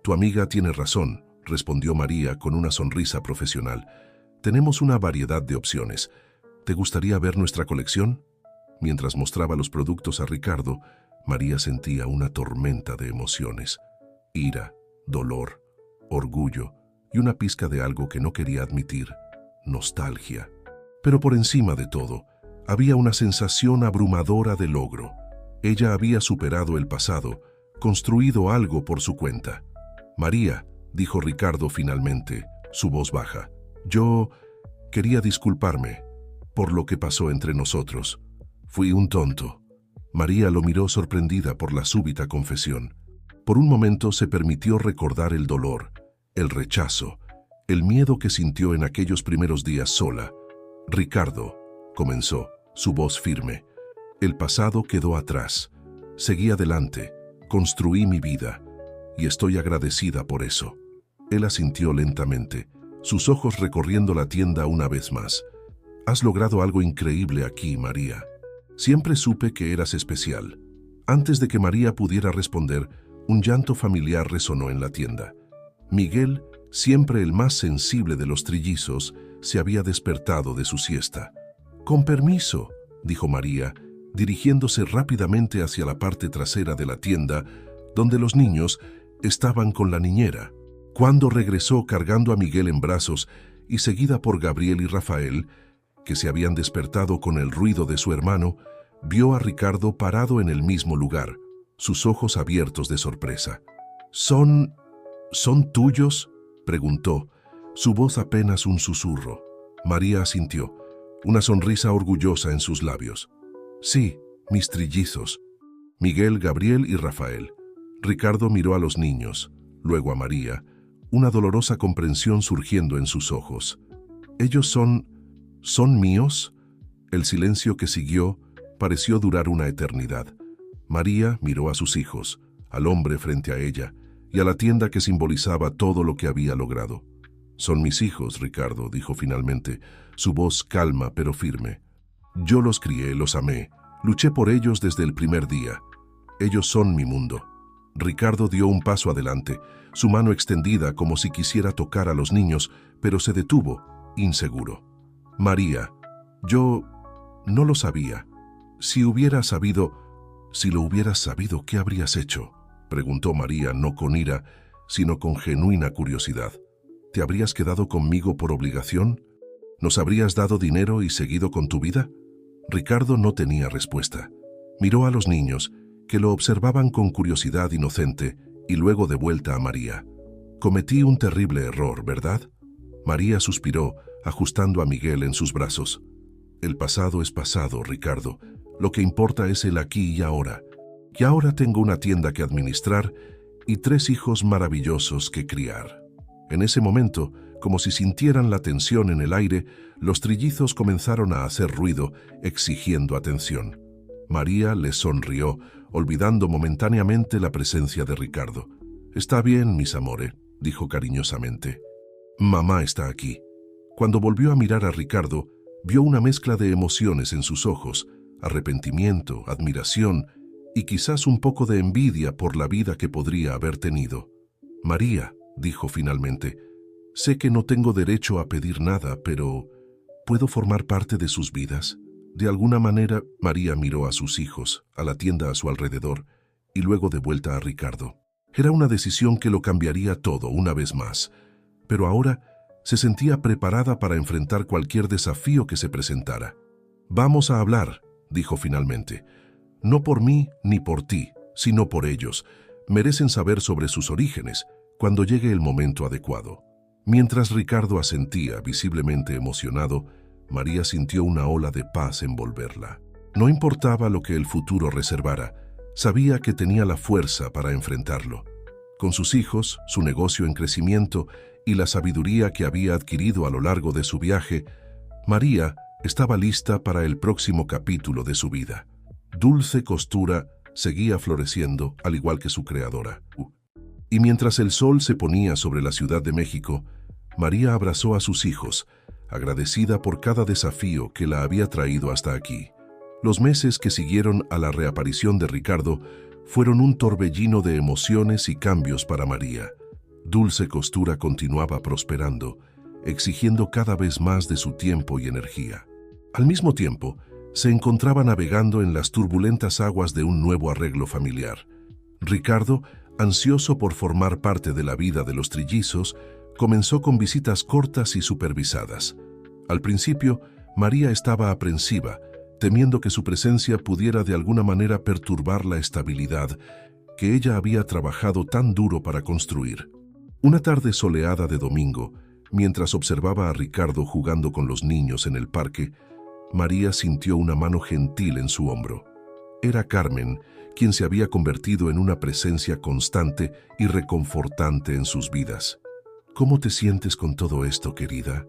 «Tu amiga tiene razón», respondió María con una sonrisa profesional. «Tenemos una variedad de opciones. ¿Te gustaría ver nuestra colección?». Mientras mostraba los productos a Ricardo, María sentía una tormenta de emociones. Ira, dolor, orgullo y una pizca de algo que no quería admitir, nostalgia. Pero por encima de todo, había una sensación abrumadora de logro. Ella había superado el pasado, construido algo por su cuenta. «María», dijo Ricardo finalmente, su voz baja, «yo quería disculparme por lo que pasó entre nosotros. Fui un tonto». María lo miró sorprendida por la súbita confesión. Por un momento se permitió recordar el dolor, el rechazo, el miedo que sintió en aquellos primeros días sola. «Ricardo», comenzó, su voz firme, «el pasado quedó atrás. Seguí adelante, construí mi vida, y estoy agradecida por eso». Él asintió lentamente, sus ojos recorriendo la tienda una vez más. «Has logrado algo increíble aquí, María. Siempre supe que eras especial». Antes de que María pudiera responder, un llanto familiar resonó en la tienda. Miguel, siempre el más sensible de los trillizos, se había despertado de su siesta. «Con permiso», dijo María, dirigiéndose rápidamente hacia la parte trasera de la tienda, donde los niños estaban con la niñera. Cuando regresó cargando a Miguel en brazos y seguida por Gabriel y Rafael, que se habían despertado con el ruido de su hermano, vio a Ricardo parado en el mismo lugar, sus ojos abiertos de sorpresa. ¿Son tuyos?», preguntó, su voz apenas un susurro. María asintió, una sonrisa orgullosa en sus labios. «Sí, mis trillizos». Miguel, Gabriel y Rafael. Ricardo miró a los niños, luego a María, una dolorosa comprensión surgiendo en sus ojos. «¿Ellos son míos?». El silencio que siguió pareció durar una eternidad. María miró a sus hijos, al hombre frente a ella, y a la tienda que simbolizaba todo lo que había logrado. «Son mis hijos, Ricardo», dijo finalmente, su voz calma pero firme. «Yo los crié, los amé, luché por ellos desde el primer día. Ellos son mi mundo». Ricardo dio un paso adelante, su mano extendida como si quisiera tocar a los niños, pero se detuvo, inseguro. «María, yo no lo sabía. Si lo hubieras sabido, ¿qué habrías hecho?», preguntó María, no con ira, sino con genuina curiosidad. «¿Te habrías quedado conmigo por obligación? ¿Nos habrías dado dinero y seguido con tu vida?». Ricardo no tenía respuesta. Miró a los niños, que lo observaban con curiosidad inocente, y luego de vuelta a María. «Cometí un terrible error, ¿verdad?». María suspiró, ajustando a Miguel en sus brazos. «El pasado es pasado, Ricardo. Lo que importa es el aquí y ahora. Y ahora tengo una tienda que administrar y 3 hijos maravillosos que criar». En ese momento, como si sintieran la tensión en el aire, los trillizos comenzaron a hacer ruido, exigiendo atención. María les sonrió, olvidando momentáneamente la presencia de Ricardo. «Está bien, mis amores», dijo cariñosamente. «Mamá está aquí». Cuando volvió a mirar a Ricardo, vio una mezcla de emociones en sus ojos, arrepentimiento, admiración y quizás un poco de envidia por la vida que podría haber tenido. «María», dijo finalmente, «sé que no tengo derecho a pedir nada, pero ¿puedo formar parte de sus vidas? De alguna manera». María miró a sus hijos, a la tienda a su alrededor, y luego de vuelta a Ricardo. Era una decisión que lo cambiaría todo una vez más, pero ahora se sentía preparada para enfrentar cualquier desafío que se presentara. «Vamos a hablar», dijo finalmente. «No por mí ni por ti, sino por ellos. Merecen saber sobre sus orígenes cuando llegue el momento adecuado». Mientras Ricardo asentía, visiblemente emocionado, María sintió una ola de paz envolverla. No importaba lo que el futuro reservara, sabía que tenía la fuerza para enfrentarlo. Con sus hijos, su negocio en crecimiento y la sabiduría que había adquirido a lo largo de su viaje, María estaba lista para el próximo capítulo de su vida. Dulce Costura seguía floreciendo, al igual que su creadora. Y mientras el sol se ponía sobre la Ciudad de México, María abrazó a sus hijos, agradecida por cada desafío que la había traído hasta aquí. Los meses que siguieron a la reaparición de Ricardo fueron un torbellino de emociones y cambios para María. Dulce Costura continuaba prosperando, exigiendo cada vez más de su tiempo y energía. Al mismo tiempo, se encontraba navegando en las turbulentas aguas de un nuevo arreglo familiar. Ricardo, ansioso por formar parte de la vida de los trillizos, comenzó con visitas cortas y supervisadas. Al principio, María estaba aprensiva, temiendo que su presencia pudiera de alguna manera perturbar la estabilidad que ella había trabajado tan duro para construir. Una tarde soleada de domingo, mientras observaba a Ricardo jugando con los niños en el parque, María sintió una mano gentil en su hombro. Era Carmen, quien se había convertido en una presencia constante y reconfortante en sus vidas. ¿Cómo te sientes con todo esto, querida?,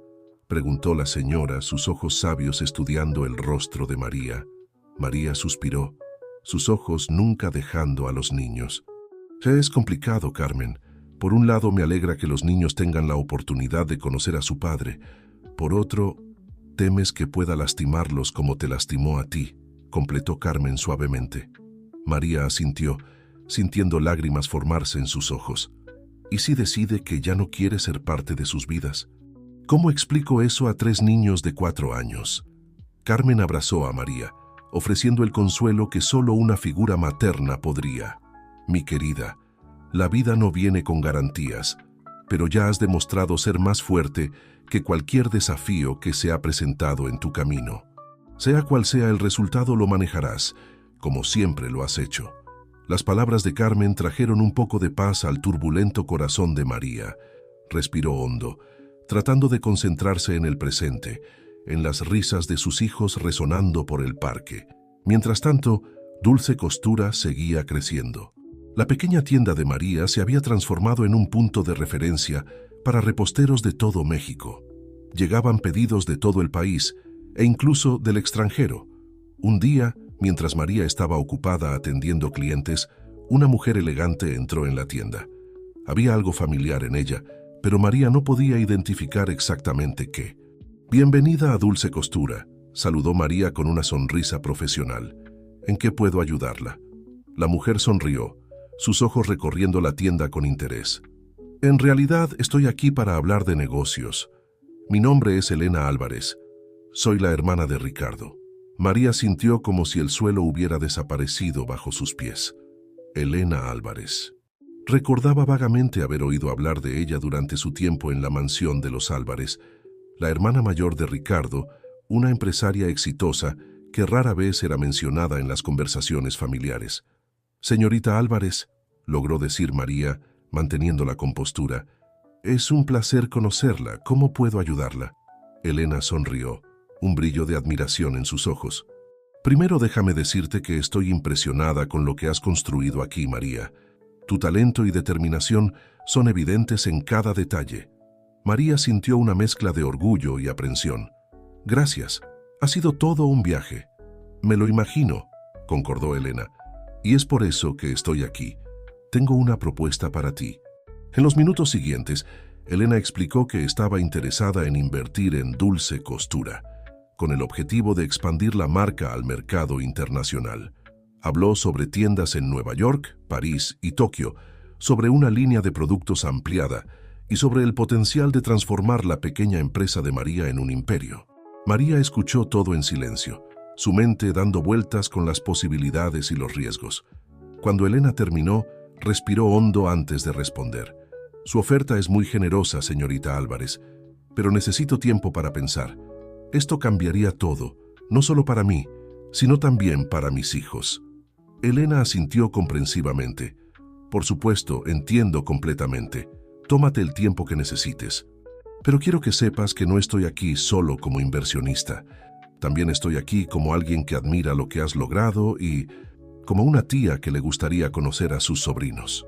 preguntó la señora, sus ojos sabios estudiando el rostro de María. María suspiró, sus ojos nunca dejando a los niños. Es complicado, Carmen. Por un lado, me alegra que los niños tengan la oportunidad de conocer a su padre. Por otro, temes que pueda lastimarlos como te lastimó a ti, completó Carmen suavemente. María asintió, sintiendo lágrimas formarse en sus ojos. ¿Y si decide que ya no quiere ser parte de sus vidas? ¿Cómo explico eso a 3 niños de 4 años? Carmen abrazó a María, ofreciendo el consuelo que solo una figura materna podría. Mi querida, la vida no viene con garantías, pero ya has demostrado ser más fuerte que cualquier desafío que se ha presentado en tu camino. Sea cual sea el resultado, lo manejarás, como siempre lo has hecho. Las palabras de Carmen trajeron un poco de paz al turbulento corazón de María. Respiró hondo, tratando de concentrarse en el presente, en las risas de sus hijos resonando por el parque. Mientras tanto, Dulce Costura seguía creciendo. La pequeña tienda de María se había transformado en un punto de referencia para reposteros de todo México. Llegaban pedidos de todo el país e incluso del extranjero. Un día, mientras María estaba ocupada atendiendo clientes, una mujer elegante entró en la tienda. Había algo familiar en ella, pero María no podía identificar exactamente qué. «Bienvenida a Dulce Costura», saludó María con una sonrisa profesional. «¿En qué puedo ayudarla?». La mujer sonrió, sus ojos recorriendo la tienda con interés. «En realidad estoy aquí para hablar de negocios. Mi nombre es Elena Álvarez. Soy la hermana de Ricardo». María sintió como si el suelo hubiera desaparecido bajo sus pies. Elena Álvarez. Recordaba vagamente haber oído hablar de ella durante su tiempo en la mansión de los Álvarez, la hermana mayor de Ricardo, una empresaria exitosa que rara vez era mencionada en las conversaciones familiares. «Señorita Álvarez», logró decir María, manteniendo la compostura, «es un placer conocerla. ¿Cómo puedo ayudarla?». Elena sonrió, un brillo de admiración en sus ojos. «Primero déjame decirte que estoy impresionada con lo que has construido aquí, María. Tu talento y determinación son evidentes en cada detalle». María sintió una mezcla de orgullo y aprensión. «Gracias. Ha sido todo un viaje». «Me lo imagino», concordó Elena. «Y es por eso que estoy aquí. Tengo una propuesta para ti». En los minutos siguientes, Elena explicó que estaba interesada en invertir en Dulce Costura, con el objetivo de expandir la marca al mercado internacional. Habló sobre tiendas en Nueva York, París y Tokio, sobre una línea de productos ampliada y sobre el potencial de transformar la pequeña empresa de María en un imperio. María escuchó todo en silencio, su mente dando vueltas con las posibilidades y los riesgos. Cuando Elena terminó, respiró hondo antes de responder. «Su oferta es muy generosa, señorita Álvarez, pero necesito tiempo para pensar. Esto cambiaría todo, no solo para mí, sino también para mis hijos». Elena asintió comprensivamente. «Por supuesto, entiendo completamente. Tómate el tiempo que necesites. Pero quiero que sepas que no estoy aquí solo como inversionista. También estoy aquí como alguien que admira lo que has logrado y como una tía que le gustaría conocer a sus sobrinos».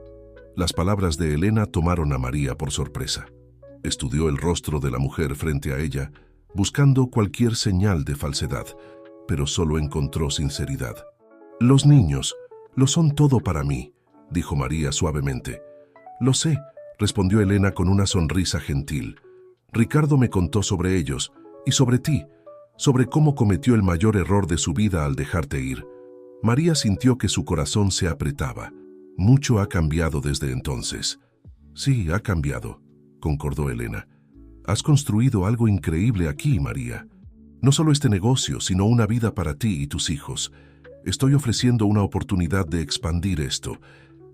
Las palabras de Elena tomaron a María por sorpresa. Estudió el rostro de la mujer frente a ella, buscando cualquier señal de falsedad, pero solo encontró sinceridad. «Los niños lo son todo para mí», dijo María suavemente. «Lo sé», respondió Elena con una sonrisa gentil. «Ricardo me contó sobre ellos y sobre ti, sobre cómo cometió el mayor error de su vida al dejarte ir». María sintió que su corazón se apretaba. «Mucho ha cambiado desde entonces». «Sí, ha cambiado», concordó Elena. «Has construido algo increíble aquí, María. No solo este negocio, sino una vida para ti y tus hijos. Estoy ofreciendo una oportunidad de expandir esto,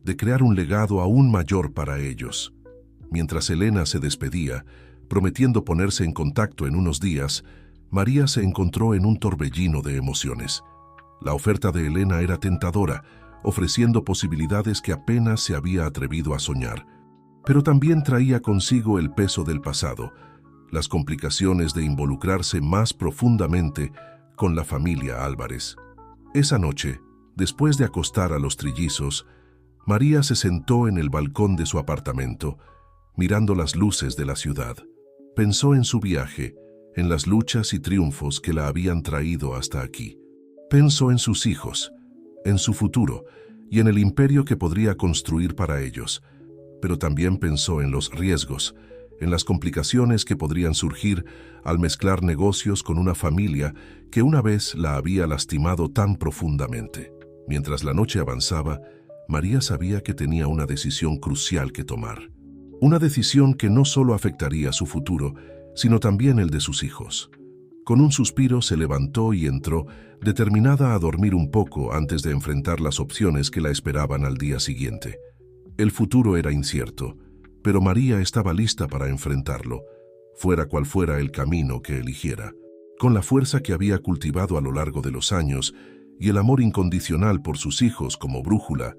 de crear un legado aún mayor para ellos». Mientras Elena se despedía, prometiendo ponerse en contacto en unos días, María se encontró en un torbellino de emociones. La oferta de Elena era tentadora, ofreciendo posibilidades que apenas se había atrevido a soñar. Pero también traía consigo el peso del pasado, las complicaciones de involucrarse más profundamente con la familia Álvarez. Esa noche, Después de acostar a los trillizos, María se sentó en el balcón de su apartamento, mirando las luces de la ciudad. Pensó en su viaje, en las luchas y triunfos que la habían traído hasta aquí. Pensó en sus hijos, en su futuro y en el imperio que podría construir para ellos. Pero también pensó en los riesgos, en las complicaciones que podrían surgir al mezclar negocios con una familia que una vez la había lastimado tan profundamente. Mientras la noche avanzaba, María sabía que tenía una decisión crucial que tomar. Una decisión que no solo afectaría su futuro, sino también el de sus hijos. Con un suspiro se levantó y entró, determinada a dormir un poco antes de enfrentar las opciones que la esperaban al día siguiente. El futuro era incierto, pero María estaba lista para enfrentarlo, fuera cual fuera el camino que eligiera. Con la fuerza que había cultivado a lo largo de los años y el amor incondicional por sus hijos como brújula,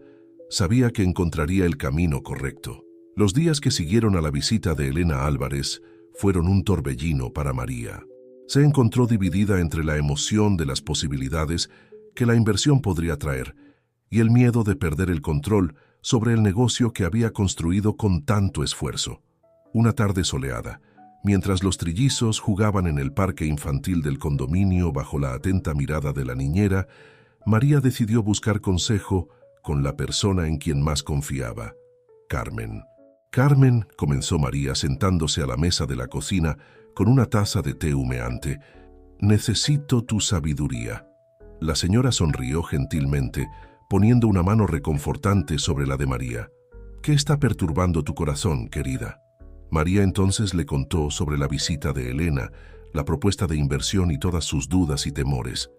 sabía que encontraría el camino correcto. Los días que siguieron a la visita de Elena Álvarez fueron un torbellino para María. Se encontró dividida entre la emoción de las posibilidades que la inversión podría traer y el miedo de perder el control sobre el negocio que había construido con tanto esfuerzo. Una tarde soleada, mientras los trillizos jugaban en el parque infantil del condominio bajo la atenta mirada de la niñera, María decidió buscar consejo con la persona en quien más confiaba, Carmen. «Carmen», comenzó María sentándose a la mesa de la cocina con una taza de té humeante, «necesito tu sabiduría». La señora sonrió gentilmente, poniendo una mano reconfortante sobre la de María. «¿Qué está perturbando tu corazón, querida?». María entonces le contó sobre la visita de Elena, la propuesta de inversión y todas sus dudas y temores.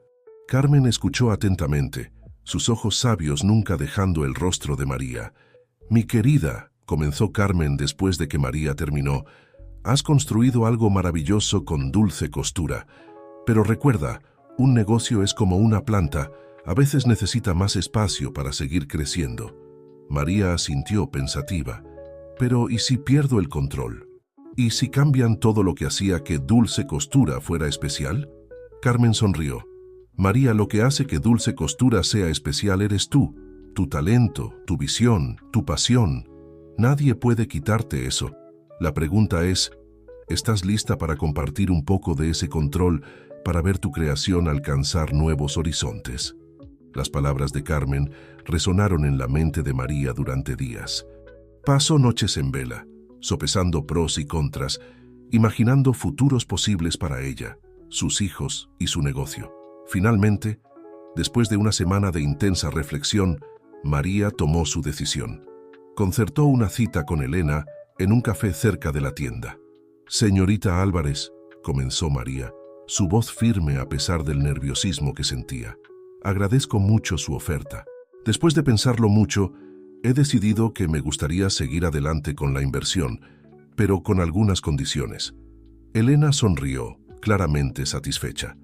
Carmen escuchó atentamente, sus ojos sabios nunca dejando el rostro de María. «Mi querida», comenzó Carmen después de que María terminó, «has construido algo maravilloso con Dulce Costura. Pero recuerda, un negocio es como una planta, a veces necesita más espacio para seguir creciendo». María asintió pensativa. «Pero ¿y si pierdo el control? ¿Y si cambian todo lo que hacía que Dulce Costura fuera especial?». Carmen sonrió. «María, lo que hace que Dulce Costura sea especial eres tú, tu talento, tu visión, tu pasión. Nadie puede quitarte eso. La pregunta es, ¿estás lista para compartir un poco de ese control para ver tu creación alcanzar nuevos horizontes?». Las palabras de Carmen resonaron en la mente de María durante días. Pasó noches en vela, sopesando pros y contras, imaginando futuros posibles para ella, sus hijos y su negocio. Finalmente, después de una semana de intensa reflexión, María tomó su decisión. Concertó una cita con Elena en un café cerca de la tienda. «Señorita Álvarez», comenzó María, su voz firme a pesar del nerviosismo que sentía. «Agradezco mucho su oferta. Después de pensarlo mucho, he decidido que me gustaría seguir adelante con la inversión, pero con algunas condiciones». Elena sonrió, claramente satisfecha.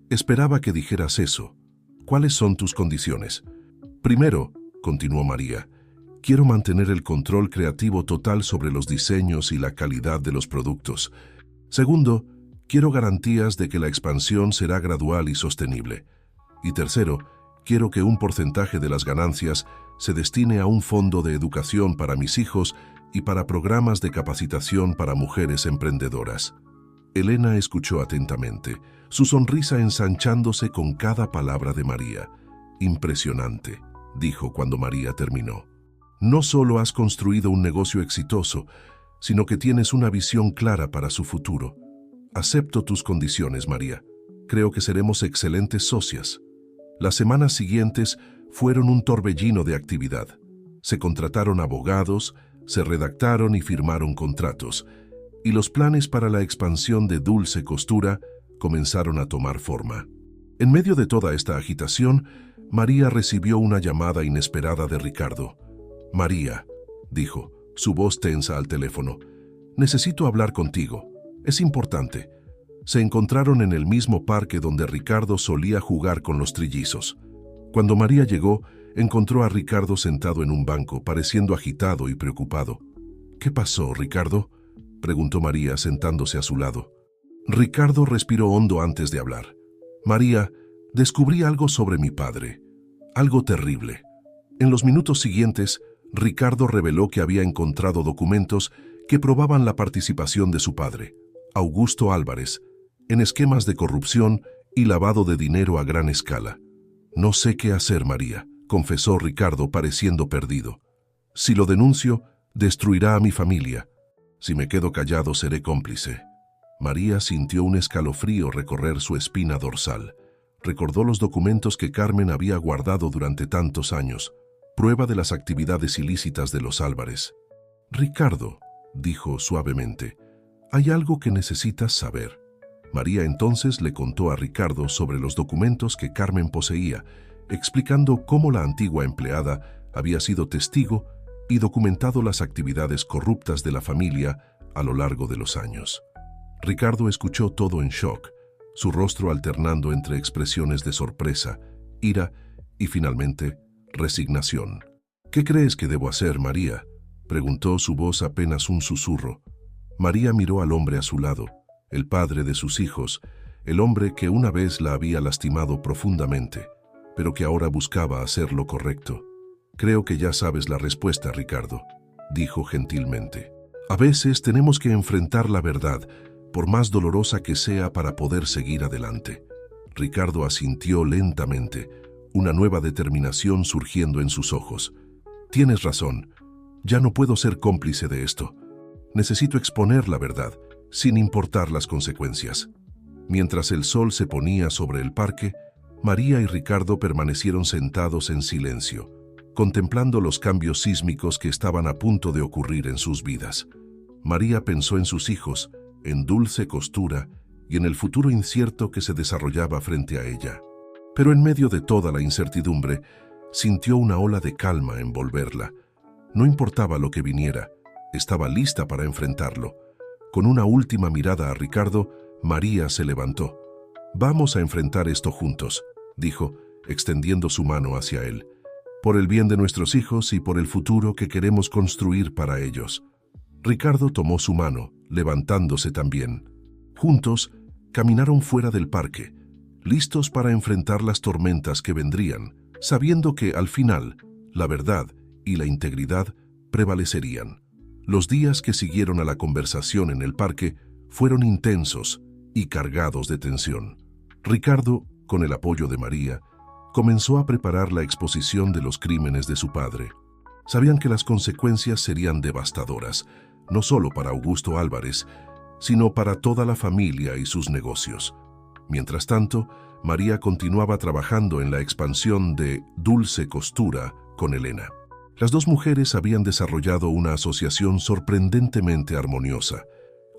«Esperaba que dijeras eso. ¿Cuáles son tus condiciones?». «Primero», continuó María, «quiero mantener el control creativo total sobre los diseños y la calidad de los productos. Segundo, quiero garantías de que la expansión será gradual y sostenible. Y tercero, quiero que un porcentaje de las ganancias se destine a un fondo de educación para mis hijos y para programas de capacitación para mujeres emprendedoras». Elena escuchó atentamente, su sonrisa ensanchándose con cada palabra de María. «Impresionante», dijo cuando María terminó. «No solo has construido un negocio exitoso, sino que tienes una visión clara para su futuro. Acepto tus condiciones, María. Creo que seremos excelentes socias». Las semanas siguientes fueron un torbellino de actividad. Se contrataron abogados, se redactaron y firmaron contratos, y los planes para la expansión de Dulce Costura comenzaron a tomar forma. En medio de toda esta agitación, María recibió una llamada inesperada de Ricardo. «María», dijo, su voz tensa al teléfono, «necesito hablar contigo. Es importante». Se encontraron en el mismo parque donde Ricardo solía jugar con los trillizos. Cuando María llegó, encontró a Ricardo sentado en un banco, pareciendo agitado y preocupado. «¿Qué pasó, Ricardo?», preguntó María sentándose a su lado. Ricardo respiró hondo antes de hablar. «María, descubrí algo sobre mi padre. Algo terrible. En los minutos siguientes, Ricardo reveló que había encontrado documentos que probaban la participación de su padre, Augusto Álvarez, en esquemas de corrupción y lavado de dinero a gran escala. «No sé qué hacer, María», confesó Ricardo pareciendo perdido. «Si lo denuncio, destruirá a mi familia. Si me quedo callado, seré cómplice». María sintió un escalofrío recorrer su espina dorsal. Recordó los documentos que Carmen había guardado durante tantos años, prueba de las actividades ilícitas de los Álvarez. «Ricardo», dijo suavemente, «hay algo que necesitas saber». María entonces le contó a Ricardo sobre los documentos que Carmen poseía, explicando cómo la antigua empleada había sido testigo y documentado las actividades corruptas de la familia a lo largo de los años. Ricardo escuchó todo en shock, su rostro alternando entre expresiones de sorpresa, ira y finalmente resignación. «¿Qué crees que debo hacer, María?», preguntó, su voz apenas un susurro. María miró al hombre a su lado, el padre de sus hijos, el hombre que una vez la había lastimado profundamente, pero que ahora buscaba hacer lo correcto. «Creo que ya sabes la respuesta, Ricardo», dijo gentilmente. «A veces tenemos que enfrentar la verdad, por más dolorosa que sea, para poder seguir adelante». Ricardo asintió lentamente, una nueva determinación surgiendo en sus ojos. «Tienes razón. Ya no puedo ser cómplice de esto. Necesito exponer la verdad, sin importar las consecuencias». Mientras el sol se ponía sobre el parque, María y Ricardo permanecieron sentados en silencio, contemplando los cambios sísmicos que estaban a punto de ocurrir en sus vidas. María pensó en sus hijos, en Dulce Costura y en el futuro incierto que se desarrollaba frente a ella. Pero en medio de toda la incertidumbre, sintió una ola de calma envolverla. No importaba lo que viniera, estaba lista para enfrentarlo. Con una última mirada a Ricardo, María se levantó. «Vamos a enfrentar esto juntos», dijo, extendiendo su mano hacia él. «Por el bien de nuestros hijos y por el futuro que queremos construir para ellos». Ricardo tomó su mano, levantándose también. Juntos, caminaron fuera del parque, listos para enfrentar las tormentas que vendrían, sabiendo que, al final, la verdad y la integridad prevalecerían. Los días que siguieron a la conversación en el parque fueron intensos y cargados de tensión. Ricardo, con el apoyo de María, comenzó a preparar la exposición de los crímenes de su padre. Sabían que las consecuencias serían devastadoras, no solo para Augusto Álvarez, sino para toda la familia y sus negocios. Mientras tanto, María continuaba trabajando en la expansión de Dulce Costura con Elena. Las dos mujeres habían desarrollado una asociación sorprendentemente armoniosa,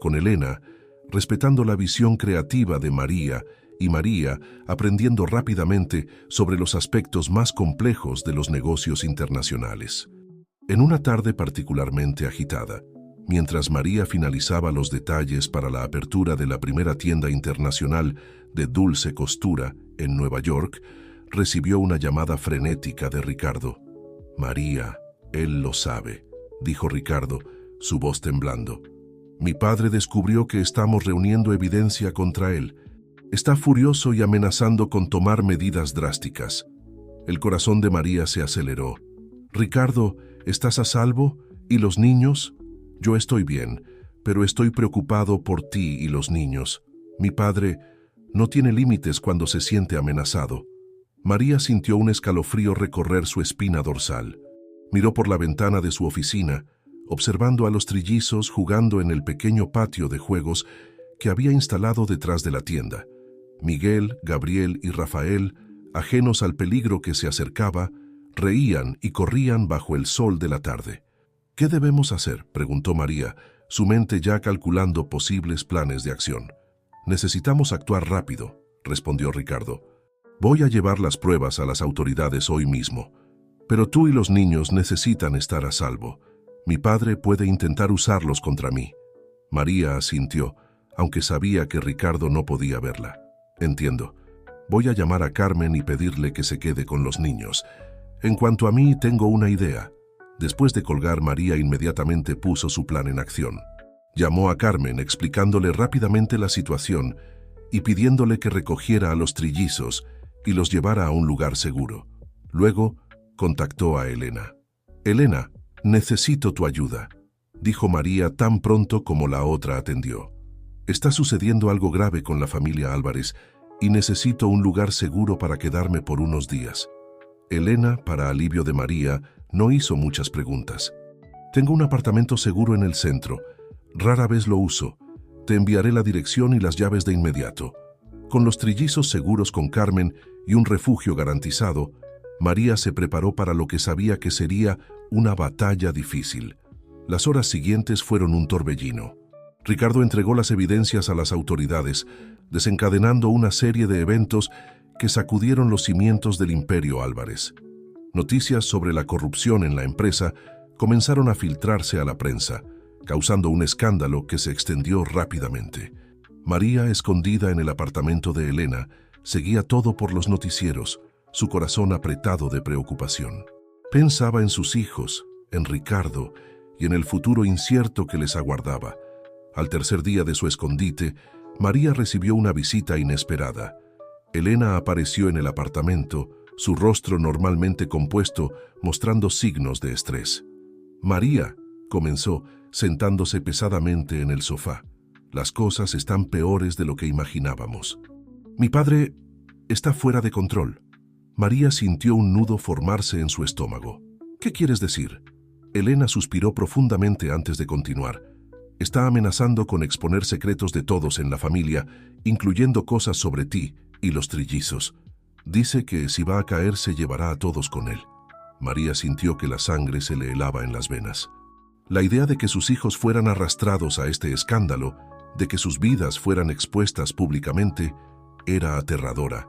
con Elena respetando la visión creativa de María y María aprendiendo rápidamente sobre los aspectos más complejos de los negocios internacionales. En una tarde particularmente agitada, mientras María finalizaba los detalles para la apertura de la primera tienda internacional de Dulce Costura en Nueva York, recibió una llamada frenética de Ricardo. «María, él lo sabe», dijo Ricardo, su voz temblando. «Mi padre descubrió que estamos reuniendo evidencia contra él. Está furioso y amenazando con tomar medidas drásticas». El corazón de María se aceleró. «Ricardo, ¿estás a salvo? ¿Y los niños?» «Yo estoy bien, pero estoy preocupado por ti y los niños. Mi padre no tiene límites cuando se siente amenazado». María sintió un escalofrío recorrer su espina dorsal. Miró por la ventana de su oficina, observando a los trillizos jugando en el pequeño patio de juegos que había instalado detrás de la tienda. Miguel, Gabriel y Rafael, ajenos al peligro que se acercaba, reían y corrían bajo el sol de la tarde. «¿Qué debemos hacer?», preguntó María, su mente ya calculando posibles planes de acción. «Necesitamos actuar rápido», respondió Ricardo. «Voy a llevar las pruebas a las autoridades hoy mismo. Pero tú y los niños necesitan estar a salvo. Mi padre puede intentar usarlos contra mí». María asintió, aunque sabía que Ricardo no podía verla. «Entiendo. Voy a llamar a Carmen y pedirle que se quede con los niños. En cuanto a mí, tengo una idea». Después de colgar, María inmediatamente puso su plan en acción. Llamó a Carmen explicándole rápidamente la situación y pidiéndole que recogiera a los trillizos y los llevara a un lugar seguro. Luego, contactó a Elena. «Elena, necesito tu ayuda», dijo María tan pronto como la otra atendió. «Está sucediendo algo grave con la familia Álvarez y necesito un lugar seguro para quedarme por unos días». Elena, para alivio de María, no hizo muchas preguntas. «Tengo un apartamento seguro en el centro. Rara vez lo uso. Te enviaré la dirección y las llaves de inmediato». Con los trillizos seguros con Carmen y un refugio garantizado, María se preparó para lo que sabía que sería una batalla difícil. Las horas siguientes fueron un torbellino. Ricardo entregó las evidencias a las autoridades, desencadenando una serie de eventos que sacudieron los cimientos del imperio Álvarez. Noticias sobre la corrupción en la empresa comenzaron a filtrarse a la prensa, causando un escándalo que se extendió rápidamente. María, escondida en el apartamento de Elena, seguía todo por los noticieros, su corazón apretado de preocupación. Pensaba en sus hijos, en Ricardo y en el futuro incierto que les aguardaba. Al tercer día de su escondite, María recibió una visita inesperada. Elena apareció en el apartamento, su rostro normalmente compuesto, mostrando signos de estrés. «María», comenzó, sentándose pesadamente en el sofá. «Las cosas están peores de lo que imaginábamos. Mi padre está fuera de control». María sintió un nudo formarse en su estómago. «¿Qué quieres decir?». Elena suspiró profundamente antes de continuar. «Está amenazando con exponer secretos de todos en la familia, incluyendo cosas sobre ti y los trillizos. Dice que si va a caer se llevará a todos con él». María sintió que la sangre se le helaba en las venas. La idea de que sus hijos fueran arrastrados a este escándalo, de que sus vidas fueran expuestas públicamente, era aterradora.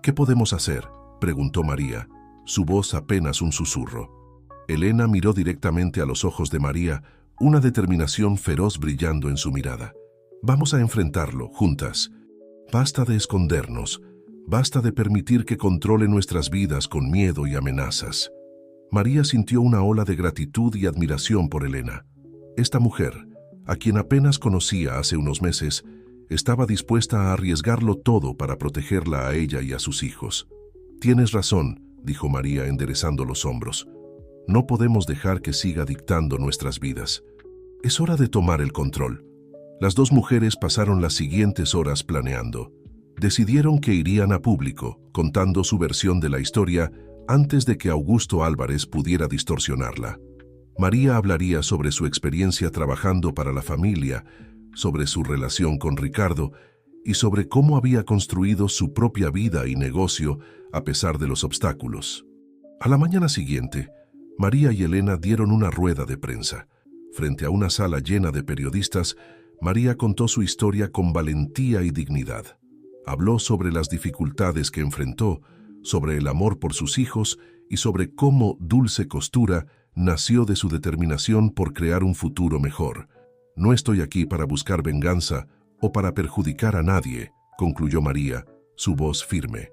«¿Qué podemos hacer?», preguntó María, su voz apenas un susurro. Elena miró directamente a los ojos de María, una determinación feroz brillando en su mirada. «Vamos a enfrentarlo, juntas. Basta de escondernos, basta de permitir que controle nuestras vidas con miedo y amenazas». María sintió una ola de gratitud y admiración por Elena. Esta mujer, a quien apenas conocía hace unos meses, estaba dispuesta a arriesgarlo todo para protegerla a ella y a sus hijos. «Tienes razón», dijo María enderezando los hombros. «No podemos dejar que siga dictando nuestras vidas. Es hora de tomar el control». Las dos mujeres pasaron las siguientes horas planeando. Decidieron que irían a público, contando su versión de la historia antes de que Augusto Álvarez pudiera distorsionarla. María hablaría sobre su experiencia trabajando para la familia, sobre su relación con Ricardo y sobre cómo había construido su propia vida y negocio a pesar de los obstáculos. A la mañana siguiente, María y Elena dieron una rueda de prensa. Frente a una sala llena de periodistas, María contó su historia con valentía y dignidad. Habló sobre las dificultades que enfrentó, sobre el amor por sus hijos y sobre cómo Dulce Costura nació de su determinación por crear un futuro mejor. «No estoy aquí para buscar venganza o para perjudicar a nadie», concluyó María, su voz firme.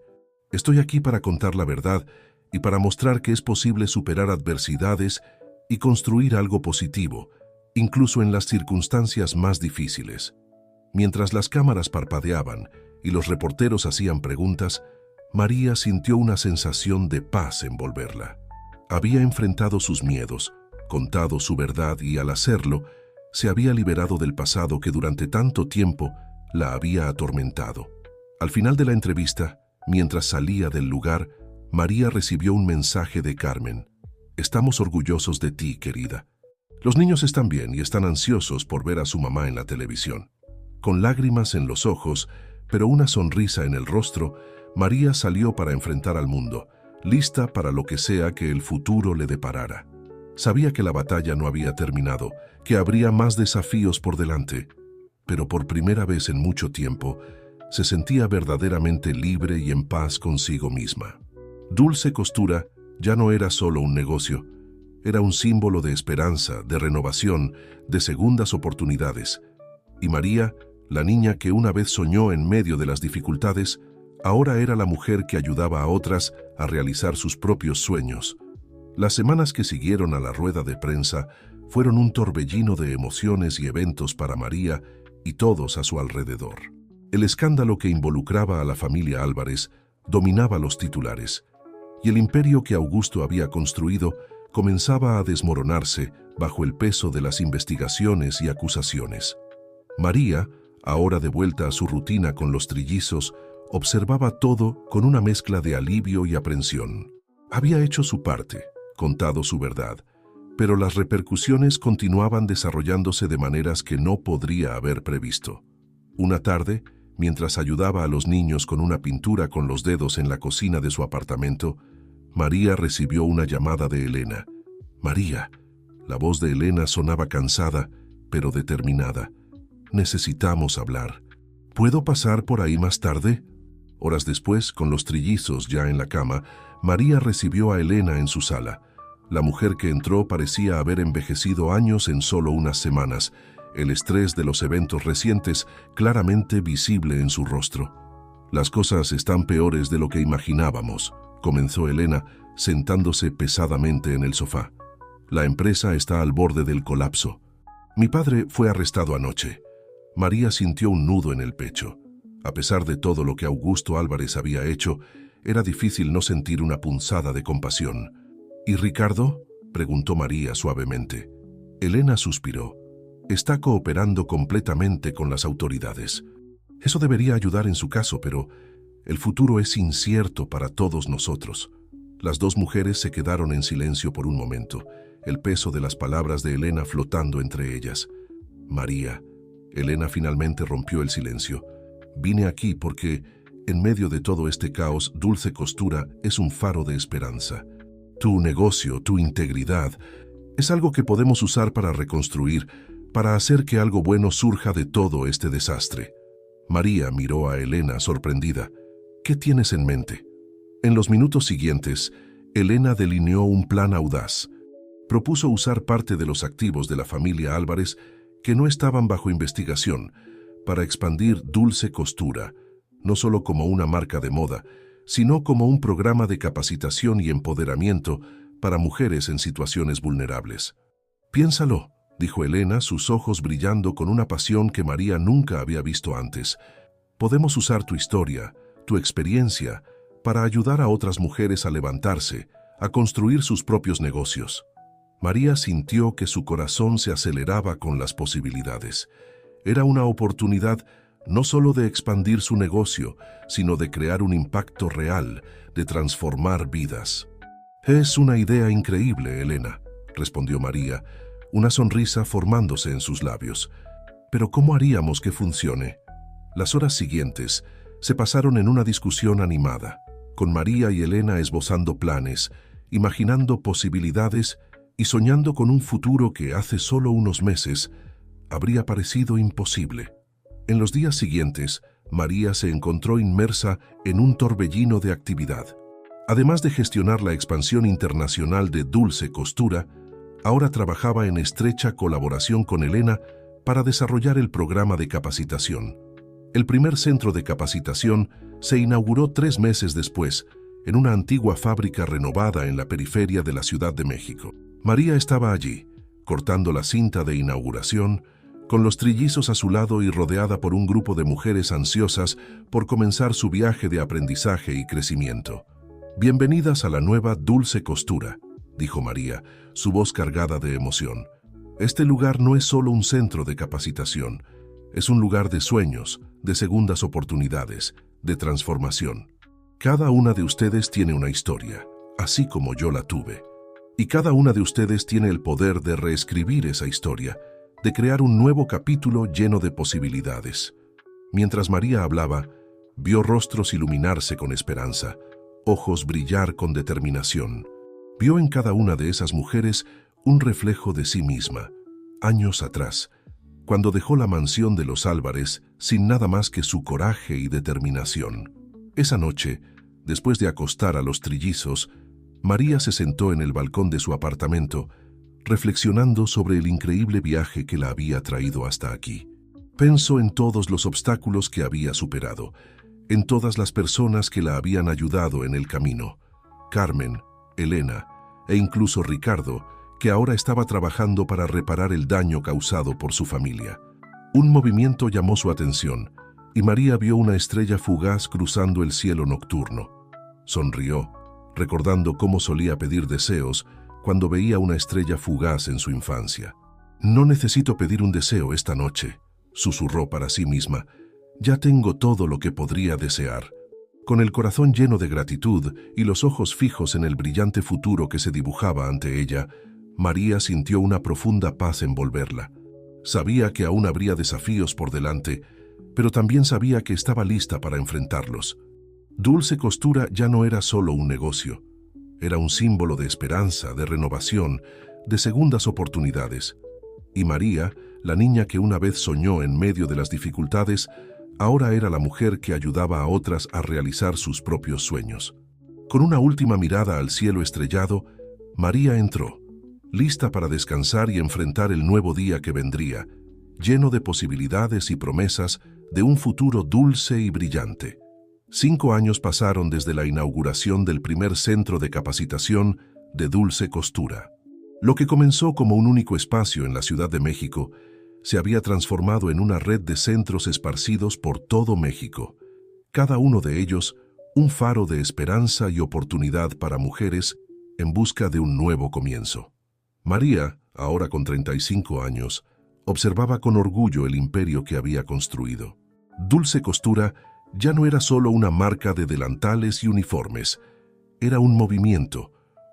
«Estoy aquí para contar la verdad y para mostrar que es posible superar adversidades y construir algo positivo, incluso en las circunstancias más difíciles». Mientras las cámaras parpadeaban y los reporteros hacían preguntas, María sintió una sensación de paz envolverla. Había enfrentado sus miedos, contado su verdad y al hacerlo, se había liberado del pasado que durante tanto tiempo la había atormentado. Al final de la entrevista, mientras salía del lugar, María recibió un mensaje de Carmen. «Estamos orgullosos de ti, querida. Los niños están bien y están ansiosos por ver a su mamá en la televisión». Con lágrimas en los ojos, pero una sonrisa en el rostro, María salió para enfrentar al mundo, lista para lo que sea que el futuro le deparara. Sabía que la batalla no había terminado, que habría más desafíos por delante, pero por primera vez en mucho tiempo, se sentía verdaderamente libre y en paz consigo misma. Dulce Costura ya no era solo un negocio, era un símbolo de esperanza, de renovación, de segundas oportunidades. Y María, la niña que una vez soñó en medio de las dificultades, ahora era la mujer que ayudaba a otras a realizar sus propios sueños. Las semanas que siguieron a la rueda de prensa fueron un torbellino de emociones y eventos para María y todos a su alrededor. El escándalo que involucraba a la familia Álvarez dominaba los titulares, y el imperio que Augusto había construido comenzaba a desmoronarse bajo el peso de las investigaciones y acusaciones. María, ahora de vuelta a su rutina con los trillizos, observaba todo con una mezcla de alivio y aprensión. Había hecho su parte, contado su verdad, pero las repercusiones continuaban desarrollándose de maneras que no podría haber previsto. Una tarde, mientras ayudaba a los niños con una pintura con los dedos en la cocina de su apartamento, María recibió una llamada de Elena. María. La voz de Elena sonaba cansada, pero determinada. Necesitamos hablar. ¿Puedo pasar por ahí más tarde? Horas después, con los trillizos ya en la cama, María recibió a Elena en su sala. La mujer que entró parecía haber envejecido años en solo unas semanas, el estrés de los eventos recientes claramente visible en su rostro. Las cosas están peores de lo que imaginábamos, comenzó Elena, sentándose pesadamente en el sofá. La empresa está al borde del colapso. Mi padre fue arrestado anoche. María sintió un nudo en el pecho. A pesar de todo lo que Augusto Álvarez había hecho, era difícil no sentir una punzada de compasión. ¿Y Ricardo?, preguntó María suavemente. Elena suspiró. Está cooperando completamente con las autoridades. Eso debería ayudar en su caso, pero el futuro es incierto para todos nosotros. Las dos mujeres se quedaron en silencio por un momento, el peso de las palabras de Elena flotando entre ellas. María. Elena finalmente rompió el silencio. Vine aquí porque, en medio de todo este caos, Dulce Costura es un faro de esperanza. Tu negocio, tu integridad, es algo que podemos usar para reconstruir, para hacer que algo bueno surja de todo este desastre. María miró a Elena sorprendida. ¿Qué tienes en mente? En los minutos siguientes, Elena delineó un plan audaz. Propuso usar parte de los activos de la familia Álvarez que no estaban bajo investigación para expandir Dulce Costura, no solo como una marca de moda, sino como un programa de capacitación y empoderamiento para mujeres en situaciones vulnerables. Piénsalo, dijo Elena, sus ojos brillando con una pasión que María nunca había visto antes. Podemos usar tu historia, tu experiencia, para ayudar a otras mujeres a levantarse, a construir sus propios negocios. María sintió que su corazón se aceleraba con las posibilidades. Era una oportunidad no solo de expandir su negocio, sino de crear un impacto real, de transformar vidas. Es una idea increíble, Elena, respondió María, una sonrisa formándose en sus labios. Pero ¿cómo haríamos que funcione? Las horas siguientes se pasaron en una discusión animada, con María y Elena esbozando planes, imaginando posibilidades y soñando con un futuro que hace solo unos meses habría parecido imposible. En los días siguientes, María se encontró inmersa en un torbellino de actividad. Además de gestionar la expansión internacional de Dulce Costura, ahora trabajaba en estrecha colaboración con Elena para desarrollar el programa de capacitación. El primer centro de capacitación se inauguró 3 meses después, en una antigua fábrica renovada en la periferia de la Ciudad de México. María estaba allí, cortando la cinta de inauguración, con los trillizos a su lado y rodeada por un grupo de mujeres ansiosas por comenzar su viaje de aprendizaje y crecimiento. Bienvenidas a la nueva Dulce Costura, dijo María, su voz cargada de emoción. Este lugar no es solo un centro de capacitación, es un lugar de sueños, de segundas oportunidades, de transformación. Cada una de ustedes tiene una historia, así como yo la tuve. Y cada una de ustedes tiene el poder de reescribir esa historia, de crear un nuevo capítulo lleno de posibilidades. Mientras María hablaba, vio rostros iluminarse con esperanza, ojos brillar con determinación. Vio en cada una de esas mujeres un reflejo de sí misma, años atrás, cuando dejó la mansión de los Álvarez sin nada más que su coraje y determinación. Esa noche, después de acostar a los trillizos, María se sentó en el balcón de su apartamento, reflexionando sobre el increíble viaje que la había traído hasta aquí. Pensó en todos los obstáculos que había superado, en todas las personas que la habían ayudado en el camino. Carmen, Elena e incluso Ricardo, que ahora estaba trabajando para reparar el daño causado por su familia. Un movimiento llamó su atención, y María vio una estrella fugaz cruzando el cielo nocturno. Sonrió, recordando cómo solía pedir deseos cuando veía una estrella fugaz en su infancia. «No necesito pedir un deseo esta noche», susurró para sí misma. «Ya tengo todo lo que podría desear». Con el corazón lleno de gratitud y los ojos fijos en el brillante futuro que se dibujaba ante ella, María sintió una profunda paz envolverla. Sabía que aún habría desafíos por delante, pero también sabía que estaba lista para enfrentarlos. Dulce Costura ya no era solo un negocio. Era un símbolo de esperanza, de renovación, de segundas oportunidades. Y María, la niña que una vez soñó en medio de las dificultades, ahora era la mujer que ayudaba a otras a realizar sus propios sueños. Con una última mirada al cielo estrellado, María entró, lista para descansar y enfrentar el nuevo día que vendría, lleno de posibilidades y promesas de un futuro dulce y brillante. 5 años pasaron desde la inauguración del primer centro de capacitación de Dulce Costura. Lo que comenzó como un único espacio en la Ciudad de México se había transformado en una red de centros esparcidos por todo México, cada uno de ellos un faro de esperanza y oportunidad para mujeres en busca de un nuevo comienzo. María, ahora con 35 años, observaba con orgullo el imperio que había construido. Dulce Costura ya no era solo una marca de delantales y uniformes, era un movimiento,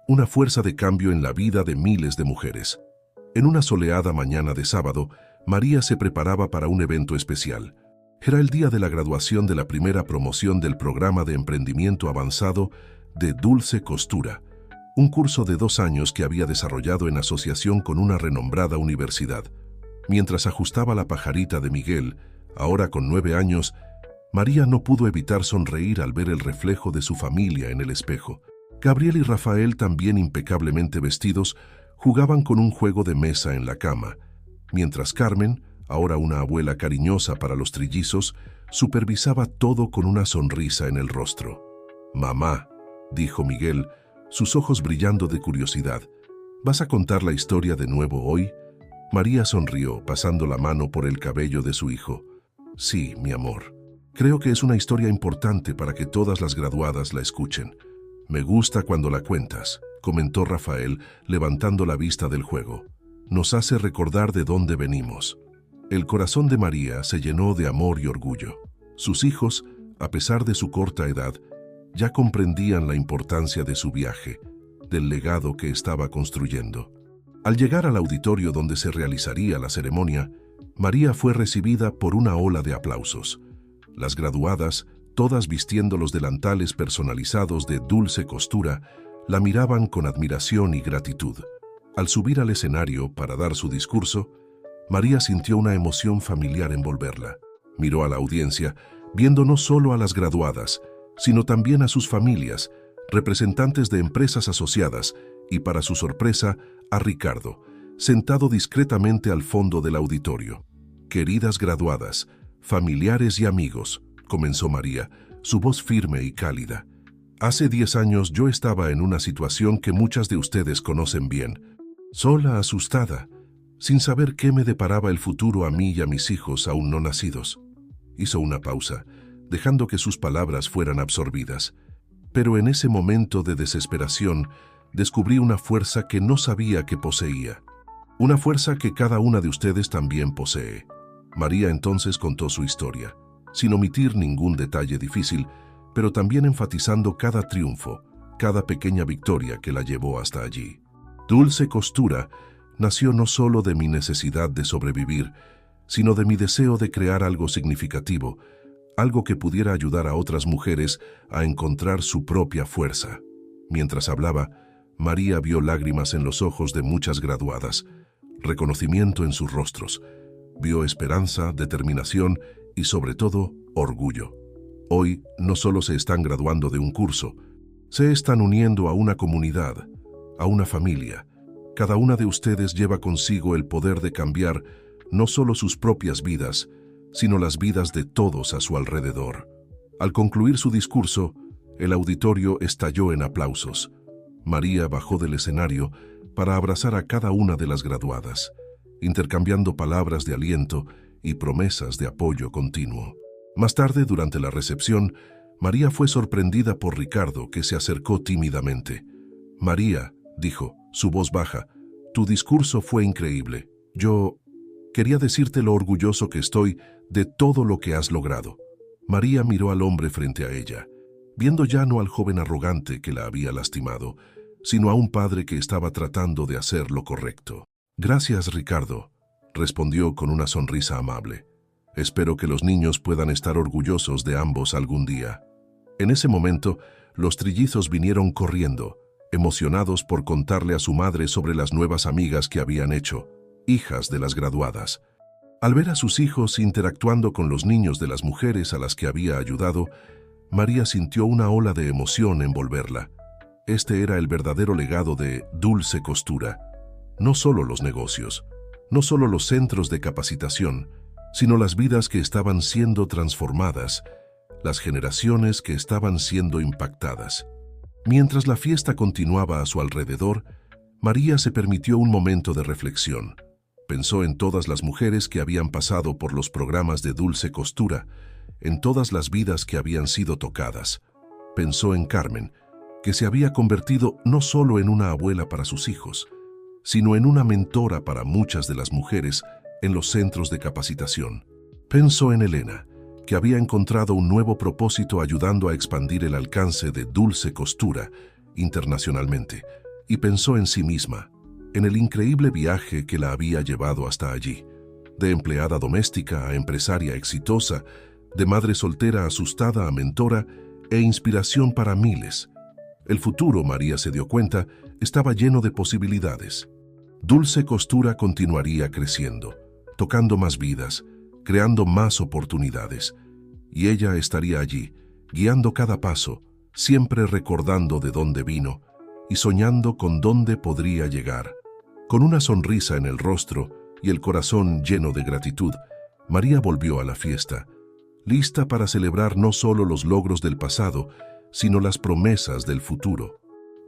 una fuerza de cambio en la vida de miles de mujeres. En una soleada mañana de sábado, María se preparaba para un evento especial. Era el día de la graduación de la primera promoción del programa de emprendimiento avanzado de Dulce Costura, un curso de 2 años que había desarrollado en asociación con una renombrada universidad. Mientras ajustaba la pajarita de Miguel, ahora con 9 años, María no pudo evitar sonreír al ver el reflejo de su familia en el espejo. Gabriel y Rafael, también impecablemente vestidos, jugaban con un juego de mesa en la cama, mientras Carmen, ahora una abuela cariñosa para los trillizos, supervisaba todo con una sonrisa en el rostro. «Mamá», dijo Miguel, sus ojos brillando de curiosidad, «¿vas a contar la historia de nuevo hoy?» María sonrió, pasando la mano por el cabello de su hijo. «Sí, mi amor. Creo que es una historia importante para que todas las graduadas la escuchen. Me gusta cuando la cuentas», comentó Rafael, levantando la vista del juego. «Nos hace recordar de dónde venimos». El corazón de María se llenó de amor y orgullo. Sus hijos, a pesar de su corta edad, ya comprendían la importancia de su viaje, del legado que estaba construyendo. Al llegar al auditorio donde se realizaría la ceremonia, María fue recibida por una ola de aplausos. Las graduadas, todas vistiendo los delantales personalizados de Dulce Costura, la miraban con admiración y gratitud. Al subir al escenario para dar su discurso, María sintió una emoción familiar envolverla. Miró a la audiencia, viendo no solo a las graduadas, sino también a sus familias, representantes de empresas asociadas y, para su sorpresa, a Ricardo, sentado discretamente al fondo del auditorio. «Queridas graduadas, familiares y amigos», comenzó María, su voz firme y cálida. «Hace 10 años yo estaba en una situación que muchas de ustedes conocen bien, sola, asustada, sin saber qué me deparaba el futuro a mí y a mis hijos aún no nacidos». Hizo una pausa, dejando que sus palabras fueran absorbidas. «Pero en ese momento de desesperación, descubrí una fuerza que no sabía que poseía. Una fuerza que cada una de ustedes también posee». María entonces contó su historia, sin omitir ningún detalle difícil, pero también enfatizando cada triunfo, cada pequeña victoria que la llevó hasta allí. Dulce Costura nació no solo de mi necesidad de sobrevivir, sino de mi deseo de crear algo significativo, algo que pudiera ayudar a otras mujeres a encontrar su propia fuerza. Mientras hablaba, María vio lágrimas en los ojos de muchas graduadas, reconocimiento en sus rostros. Vio esperanza, determinación y, sobre todo, orgullo. Hoy no solo se están graduando de un curso, se están uniendo a una comunidad, a una familia. Cada una de ustedes lleva consigo el poder de cambiar no solo sus propias vidas, sino las vidas de todos a su alrededor. Al concluir su discurso, el auditorio estalló en aplausos. María bajó del escenario para abrazar a cada una de las graduadas, intercambiando palabras de aliento y promesas de apoyo continuo. Más tarde, durante la recepción, María fue sorprendida por Ricardo, que se acercó tímidamente. «María», dijo, su voz baja, «tu discurso fue increíble. Yo quería decirte lo orgulloso que estoy de todo lo que has logrado». María miró al hombre frente a ella, viendo ya no al joven arrogante que la había lastimado, sino a un padre que estaba tratando de hacer lo correcto. «Gracias, Ricardo», respondió con una sonrisa amable. «Espero que los niños puedan estar orgullosos de ambos algún día». En ese momento, los trillizos vinieron corriendo, emocionados por contarle a su madre sobre las nuevas amigas que habían hecho, hijas de las graduadas. Al ver a sus hijos interactuando con los niños de las mujeres a las que había ayudado, María sintió una ola de emoción envolverla. Este era el verdadero legado de Dulce Costura. No solo los negocios, no solo los centros de capacitación, sino las vidas que estaban siendo transformadas, las generaciones que estaban siendo impactadas. Mientras la fiesta continuaba a su alrededor, María se permitió un momento de reflexión. Pensó en todas las mujeres que habían pasado por los programas de Dulce Costura, en todas las vidas que habían sido tocadas. Pensó en Carmen, que se había convertido no solo en una abuela para sus hijos, sino en una mentora para muchas de las mujeres en los centros de capacitación. Pensó en Elena, que había encontrado un nuevo propósito ayudando a expandir el alcance de Dulce Costura internacionalmente, y pensó en sí misma, en el increíble viaje que la había llevado hasta allí, de empleada doméstica a empresaria exitosa, de madre soltera asustada a mentora e inspiración para miles. El futuro, María se dio cuenta, estaba lleno de posibilidades. Dulce Costura continuaría creciendo, tocando más vidas, creando más oportunidades. Y ella estaría allí, guiando cada paso, siempre recordando de dónde vino y soñando con dónde podría llegar. Con una sonrisa en el rostro y el corazón lleno de gratitud, María volvió a la fiesta, lista para celebrar no solo los logros del pasado, sino las promesas del futuro.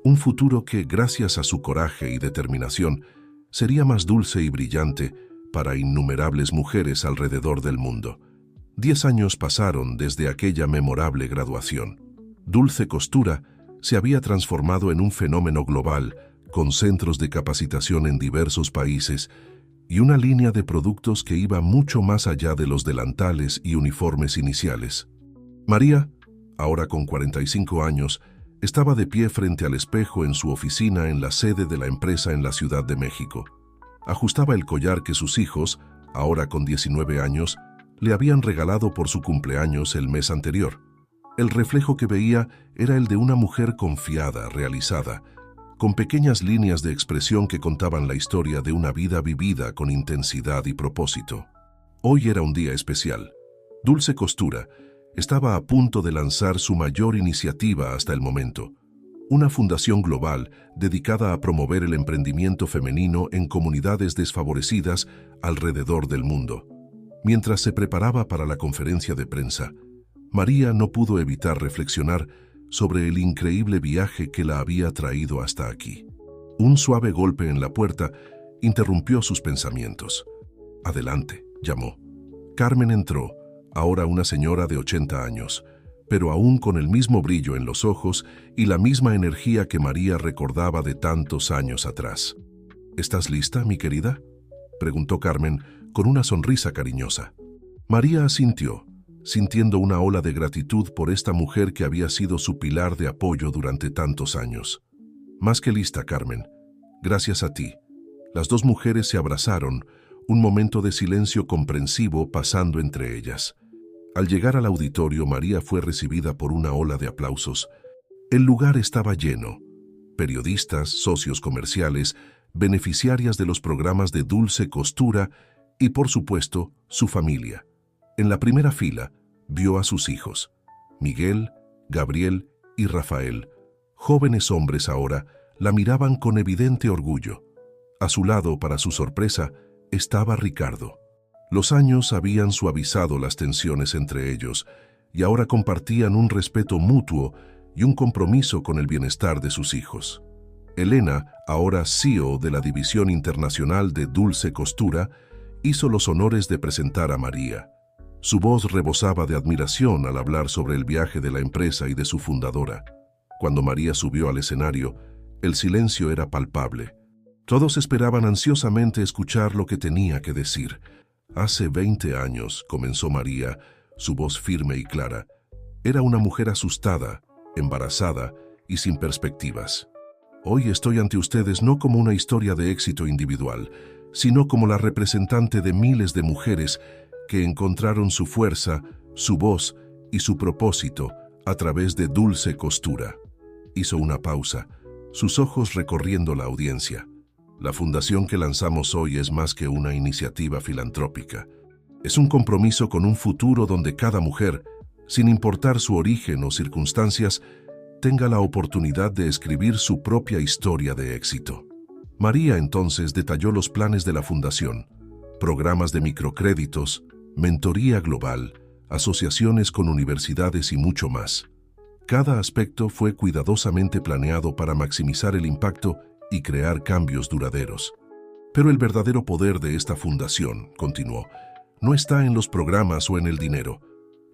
Un futuro que, gracias a su coraje y determinación, sería más dulce y brillante para innumerables mujeres alrededor del mundo. 10 años pasaron desde aquella memorable graduación. Dulce Costura se había transformado en un fenómeno global, con centros de capacitación en diversos países y una línea de productos que iba mucho más allá de los delantales y uniformes iniciales. María, ahora con 45 años, estaba de pie frente al espejo en su oficina en la sede de la empresa en la Ciudad de México. Ajustaba el collar que sus hijos, ahora con 19 años, le habían regalado por su cumpleaños el mes anterior. El reflejo que veía era el de una mujer confiada, realizada, con pequeñas líneas de expresión que contaban la historia de una vida vivida con intensidad y propósito. Hoy era un día especial. Dulce Costura estaba a punto de lanzar su mayor iniciativa hasta el momento, una fundación global dedicada a promover el emprendimiento femenino en comunidades desfavorecidas alrededor del mundo. Mientras se preparaba para la conferencia de prensa, María no pudo evitar reflexionar sobre el increíble viaje que la había traído hasta aquí. Un suave golpe en la puerta interrumpió sus pensamientos. «Adelante», llamó. Carmen entró, ahora una señora de 80 años, pero aún con el mismo brillo en los ojos y la misma energía que María recordaba de tantos años atrás. «¿Estás lista, mi querida?», preguntó Carmen con una sonrisa cariñosa. María asintió, sintiendo una ola de gratitud por esta mujer que había sido su pilar de apoyo durante tantos años. «Más que lista, Carmen. Gracias a ti». Las dos mujeres se abrazaron, un momento de silencio comprensivo pasando entre ellas. Al llegar al auditorio, María fue recibida por una ola de aplausos. El lugar estaba lleno. Periodistas, socios comerciales, beneficiarias de los programas de Dulce Costura y, por supuesto, su familia. En la primera fila, vio a sus hijos, Miguel, Gabriel y Rafael. Jóvenes hombres ahora la miraban con evidente orgullo. A su lado, para su sorpresa, estaba Ricardo. Los años habían suavizado las tensiones entre ellos y ahora compartían un respeto mutuo y un compromiso con el bienestar de sus hijos. Elena, ahora CEO de la División Internacional de Dulce Costura, hizo los honores de presentar a María. Su voz rebosaba de admiración al hablar sobre el viaje de la empresa y de su fundadora. Cuando María subió al escenario, el silencio era palpable. Todos esperaban ansiosamente escuchar lo que tenía que decir. Hace 20 años, comenzó María, su voz firme y clara. Era una mujer asustada, embarazada y sin perspectivas. Hoy estoy ante ustedes no como una historia de éxito individual, sino como la representante de miles de mujeres que encontraron su fuerza, su voz y su propósito a través de Dulce Costura. Hizo una pausa, sus ojos recorriendo la audiencia. La fundación que lanzamos hoy es más que una iniciativa filantrópica. Es un compromiso con un futuro donde cada mujer, sin importar su origen o circunstancias, tenga la oportunidad de escribir su propia historia de éxito. María entonces detalló los planes de la fundación: programas de microcréditos, mentoría global, asociaciones con universidades y mucho más. Cada aspecto fue cuidadosamente planeado para maximizar el impacto y crear cambios duraderos. Pero el verdadero poder de esta fundación, continuó, no está en los programas o en el dinero.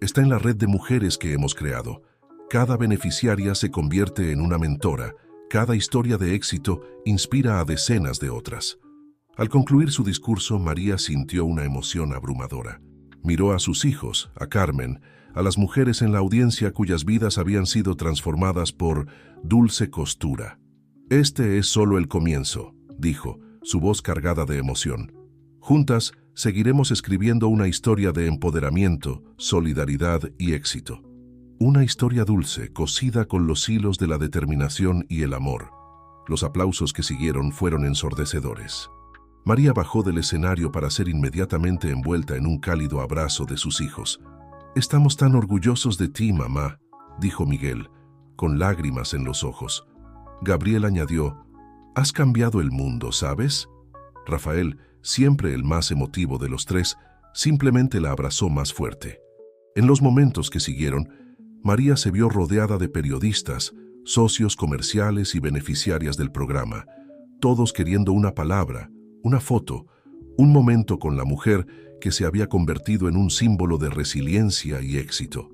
Está en la red de mujeres que hemos creado. Cada beneficiaria se convierte en una mentora. Cada historia de éxito inspira a decenas de otras. Al concluir su discurso, María sintió una emoción abrumadora. Miró a sus hijos, a Carmen, a las mujeres en la audiencia cuyas vidas habían sido transformadas por Dulce Costura. Este es solo el comienzo, dijo, su voz cargada de emoción. Juntas, seguiremos escribiendo una historia de empoderamiento, solidaridad y éxito. Una historia dulce, cosida con los hilos de la determinación y el amor. Los aplausos que siguieron fueron ensordecedores. María bajó del escenario para ser inmediatamente envuelta en un cálido abrazo de sus hijos. «Estamos tan orgullosos de ti, mamá», dijo Miguel, con lágrimas en los ojos. Gabriel añadió, «Has cambiado el mundo, ¿sabes?». Rafael, siempre el más emotivo de los tres, simplemente la abrazó más fuerte. En los momentos que siguieron, María se vio rodeada de periodistas, socios comerciales y beneficiarias del programa, todos queriendo una palabra, una foto, un momento con la mujer que se había convertido en un símbolo de resiliencia y éxito.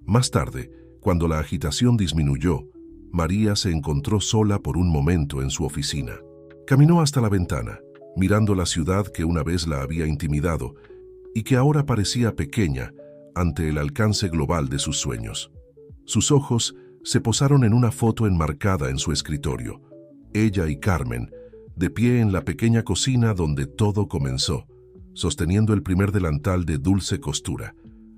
Más tarde, cuando la agitación disminuyó, María se encontró sola por un momento en su oficina. Caminó hasta la ventana, mirando la ciudad que una vez la había intimidado y que ahora parecía pequeña ante el alcance global de sus sueños. Sus ojos se posaron en una foto enmarcada en su escritorio. Ella y Carmen, de pie en la pequeña cocina donde todo comenzó, sosteniendo el primer delantal de Dulce Costura.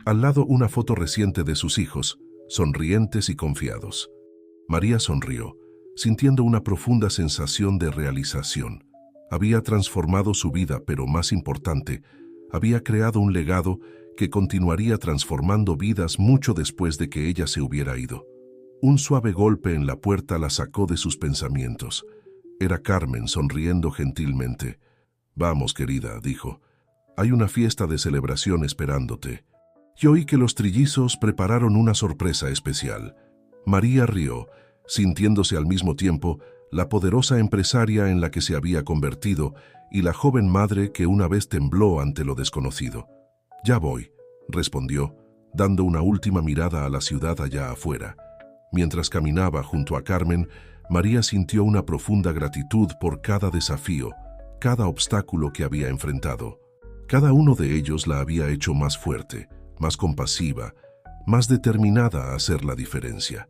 Al lado una foto reciente de sus hijos, sonrientes y confiados. María sonrió, sintiendo una profunda sensación de realización. Había transformado su vida, pero más importante, había creado un legado que continuaría transformando vidas mucho después de que ella se hubiera ido. Un suave golpe en la puerta la sacó de sus pensamientos. Era Carmen sonriendo gentilmente. «Vamos, querida», dijo. «Hay una fiesta de celebración esperándote». Y oí que los trillizos prepararon una sorpresa especial. María rió, sintiéndose al mismo tiempo la poderosa empresaria en la que se había convertido y la joven madre que una vez tembló ante lo desconocido. «Ya voy», respondió, dando una última mirada a la ciudad allá afuera. Mientras caminaba junto a Carmen, María sintió una profunda gratitud por cada desafío, cada obstáculo que había enfrentado. Cada uno de ellos la había hecho más fuerte, más compasiva, más determinada a hacer la diferencia.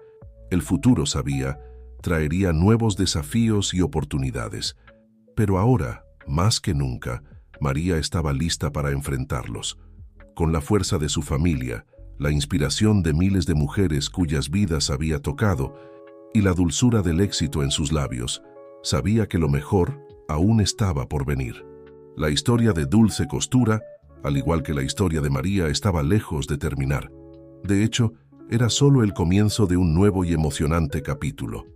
El futuro, sabía, traería nuevos desafíos y oportunidades. Pero ahora, más que nunca, María estaba lista para enfrentarlos. Con la fuerza de su familia, la inspiración de miles de mujeres cuyas vidas había tocado y la dulzura del éxito en sus labios, sabía que lo mejor aún estaba por venir. La historia de Dulce Costura, al igual que la historia de María, estaba lejos de terminar. De hecho, era solo el comienzo de un nuevo y emocionante capítulo.